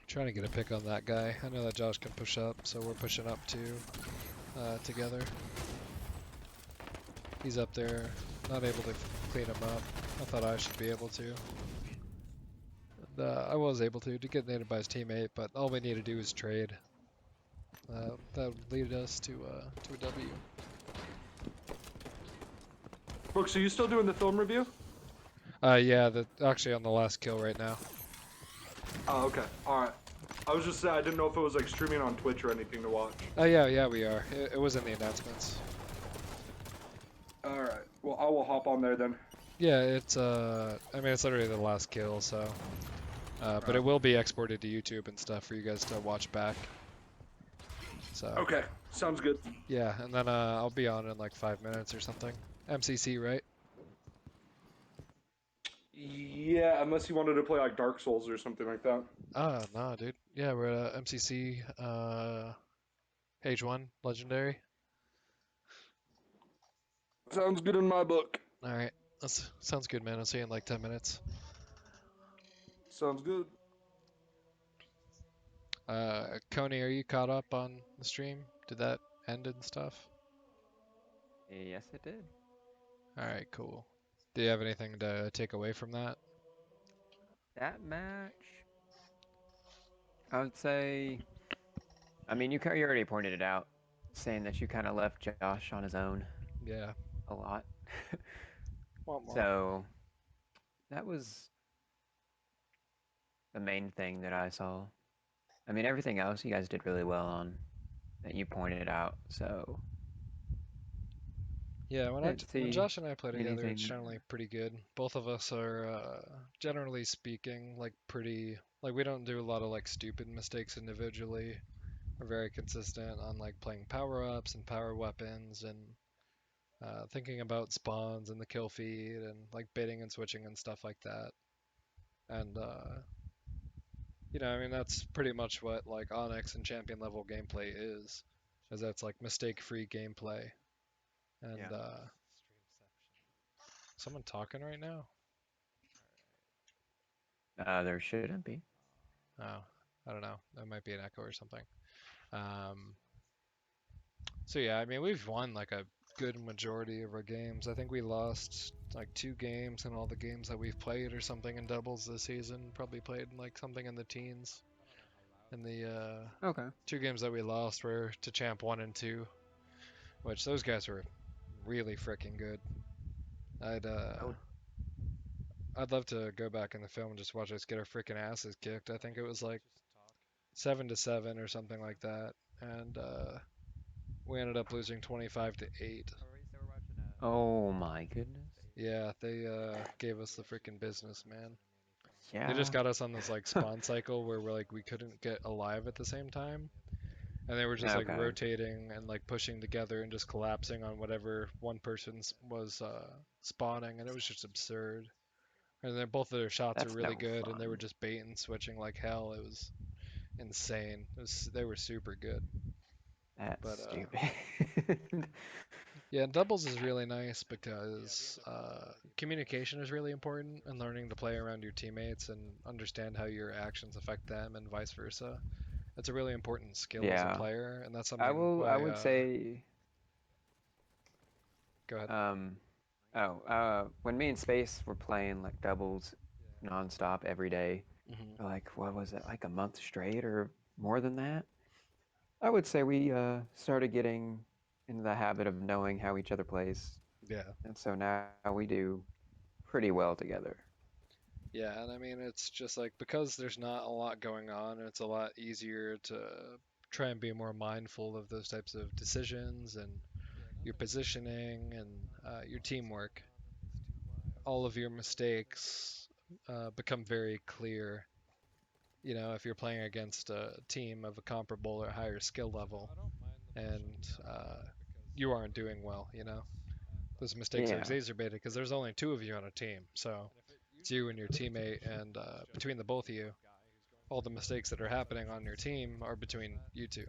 Speaker 1: Trying to get a pick on that guy. I know that Josh can push up, so we're pushing up too, together. He's up there, not able to clean him up. I thought I should be able to. And, I was able to get naded by his teammate, but all we need to do is trade. That would lead us to a W.
Speaker 4: Brooks, are you still doing the film review?
Speaker 1: Yeah, actually on the last kill right now.
Speaker 4: Oh, okay. Alright. I was just saying, I didn't know if it was like streaming on Twitch or anything to watch.
Speaker 1: Oh yeah, we are. It was in the announcements.
Speaker 4: Alright. Well, I will hop on there then.
Speaker 1: Yeah, it's I mean it's literally the last kill, so but it will be exported to YouTube and stuff for you guys to watch back. So
Speaker 4: Okay. Sounds good.
Speaker 1: yeah, and then I'll be on in like 5 minutes or something. MCC, right?
Speaker 4: Yeah, unless you wanted to play like Dark Souls or something like that.
Speaker 1: Nah, dude. Yeah, we're at MCC Page 1, Legendary.
Speaker 4: Sounds good in my book.
Speaker 1: Alright, sounds good, man. I'll see you in like 10 minutes.
Speaker 4: Sounds good.
Speaker 1: Coney, are you caught up on the stream? Did that end and stuff?
Speaker 3: Yes, it did.
Speaker 1: All right, cool. Do you have anything to take away from that?
Speaker 3: That match, I would say. I mean, you already pointed it out, saying that you kind of left Josh on his own
Speaker 1: Yeah.
Speaker 3: a lot.
Speaker 1: Womp womp.
Speaker 3: So that was the main thing that I saw. I mean, everything else you guys did really well on that you pointed out. So
Speaker 1: Yeah,
Speaker 3: I didn't
Speaker 1: when
Speaker 3: see
Speaker 1: Josh and I play together, it's
Speaker 3: anything.
Speaker 1: generally pretty good. Both of us are, generally speaking, like pretty like we don't do a lot of like stupid mistakes individually. We're very consistent on like playing power ups and power weapons and thinking about spawns and the kill feed and like baiting and switching and stuff like that. And I mean that's pretty much what like Onyx and champion level gameplay is that's like mistake-free gameplay. And
Speaker 3: Yeah.
Speaker 1: someone talking right now?
Speaker 3: There shouldn't be.
Speaker 1: Oh, I don't know. That might be an echo or something. Um, so yeah, I mean we've won like a good majority of our games. I think we lost like 2 games in all the games that we've played or something in doubles this season. Probably played like something in the teens. And the
Speaker 3: Okay.
Speaker 1: 2 games that we lost were to champ 1 and 2, which those guys were really freaking good. I'd uh,
Speaker 3: I would.
Speaker 1: I'd love to go back in the film and just watch us get our freaking asses kicked. I think it was like 7-7 or something like that, and we ended up losing 25-8.
Speaker 3: Oh my goodness.
Speaker 1: Yeah, they gave us the freaking business, man. They just
Speaker 3: Yeah.
Speaker 1: got us on this like spawn cycle where we couldn't get alive at the same time, and they were just like
Speaker 3: Okay.
Speaker 1: rotating and like pushing together and just collapsing on whatever one person was spawning, and it was just absurd. And then both of their shots were
Speaker 3: That's
Speaker 1: really
Speaker 3: no
Speaker 1: good, and they were
Speaker 3: fun.
Speaker 1: just bait and switching like hell. It was insane. They were super good.
Speaker 3: That's
Speaker 1: But
Speaker 3: stupid.
Speaker 1: yeah, and doubles is really nice because communication is really important, and learning to play around your teammates and understand how your actions affect them and vice versa. It's a really important skill as a
Speaker 3: Yeah.
Speaker 1: player, and that's
Speaker 3: I
Speaker 1: something
Speaker 3: will. I
Speaker 1: why.
Speaker 3: would say.
Speaker 1: Go ahead.
Speaker 3: Um. Oh. When me and Space were playing like doubles, nonstop every day,
Speaker 1: Hmm.
Speaker 3: for like what was it, like a month straight or more than that? I would say we started getting into the habit of knowing how each other plays,
Speaker 1: Yeah.
Speaker 3: and so now we do pretty well together.
Speaker 1: Yeah, and I mean it's just like because there's not a lot going on, it's a lot easier to try and be more mindful of those types of decisions and your positioning and your teamwork. All of your mistakes become very clear. If you're playing against a team of a comparable or higher skill level, and you aren't doing well, those mistakes are
Speaker 3: Yeah.
Speaker 1: exacerbated because there's only 2 of you on a team. So it's you and your teammate, and between the both of you, all the mistakes that are happening on your team are between you two.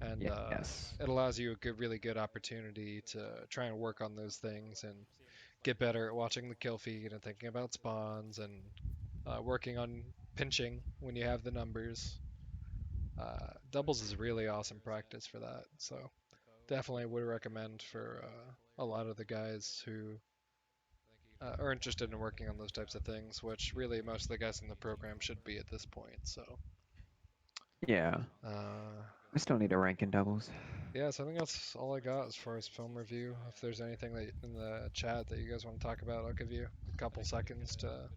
Speaker 1: And
Speaker 3: Yes.
Speaker 1: it allows you a really good opportunity to try and work on those things and get better at watching the kill feed and thinking about spawns and working on pinching when you have the numbers. Doubles is really awesome practice for that. So definitely would recommend for a lot of the guys who are interested in working on those types of things, which really most of the guys in the program should be at this point. So
Speaker 3: Yeah.
Speaker 1: uh,
Speaker 3: We still need a rank in doubles.
Speaker 1: yeah, so I think that's all I got as far as film review. If there's anything that in the chat that you guys want to talk about, I'll give you a couple seconds to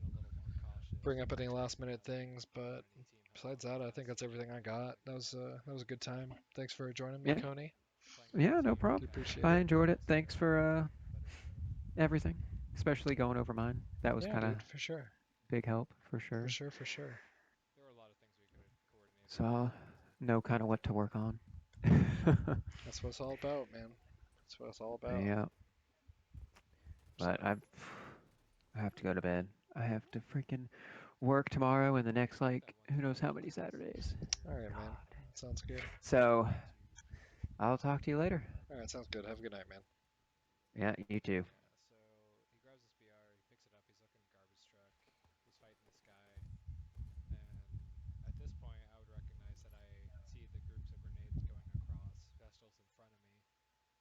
Speaker 1: bring up any last minute things. But besides that, I think that's everything I got. That was a good time. Thanks for joining me,
Speaker 3: Yeah.
Speaker 1: Coney.
Speaker 3: Yeah. No problem.
Speaker 1: Do appreciate
Speaker 3: I
Speaker 1: it.
Speaker 3: enjoyed it. Thanks for everything, especially going over mine. That was
Speaker 1: Yeah,
Speaker 3: kind of
Speaker 1: dude, for sure,
Speaker 3: big help for
Speaker 1: for
Speaker 3: sure.
Speaker 1: sure, for sure.
Speaker 3: So I'll know kind of what to work on.
Speaker 1: That's what it's all about, man. That's what it's all about.
Speaker 3: Yeah.
Speaker 1: So,
Speaker 3: But I have to go to bed. I have to freaking work tomorrow and the next like who knows how many Saturdays.
Speaker 1: all right, man.
Speaker 3: God.
Speaker 1: Sounds good.
Speaker 3: So I'll talk to you later.
Speaker 1: All right, sounds good. Have a good night, man.
Speaker 3: Yeah, you too.
Speaker 1: So he grabs his BR, he picks it up, he's looking garbage truck, he's fighting this guy, and at this point I would recognize that I see the groups of grenades going across, Vestal's in front of me,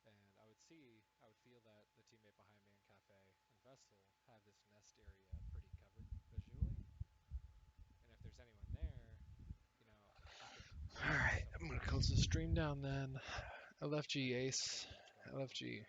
Speaker 1: and I would see close the stream down then. LFG Ace. LFG.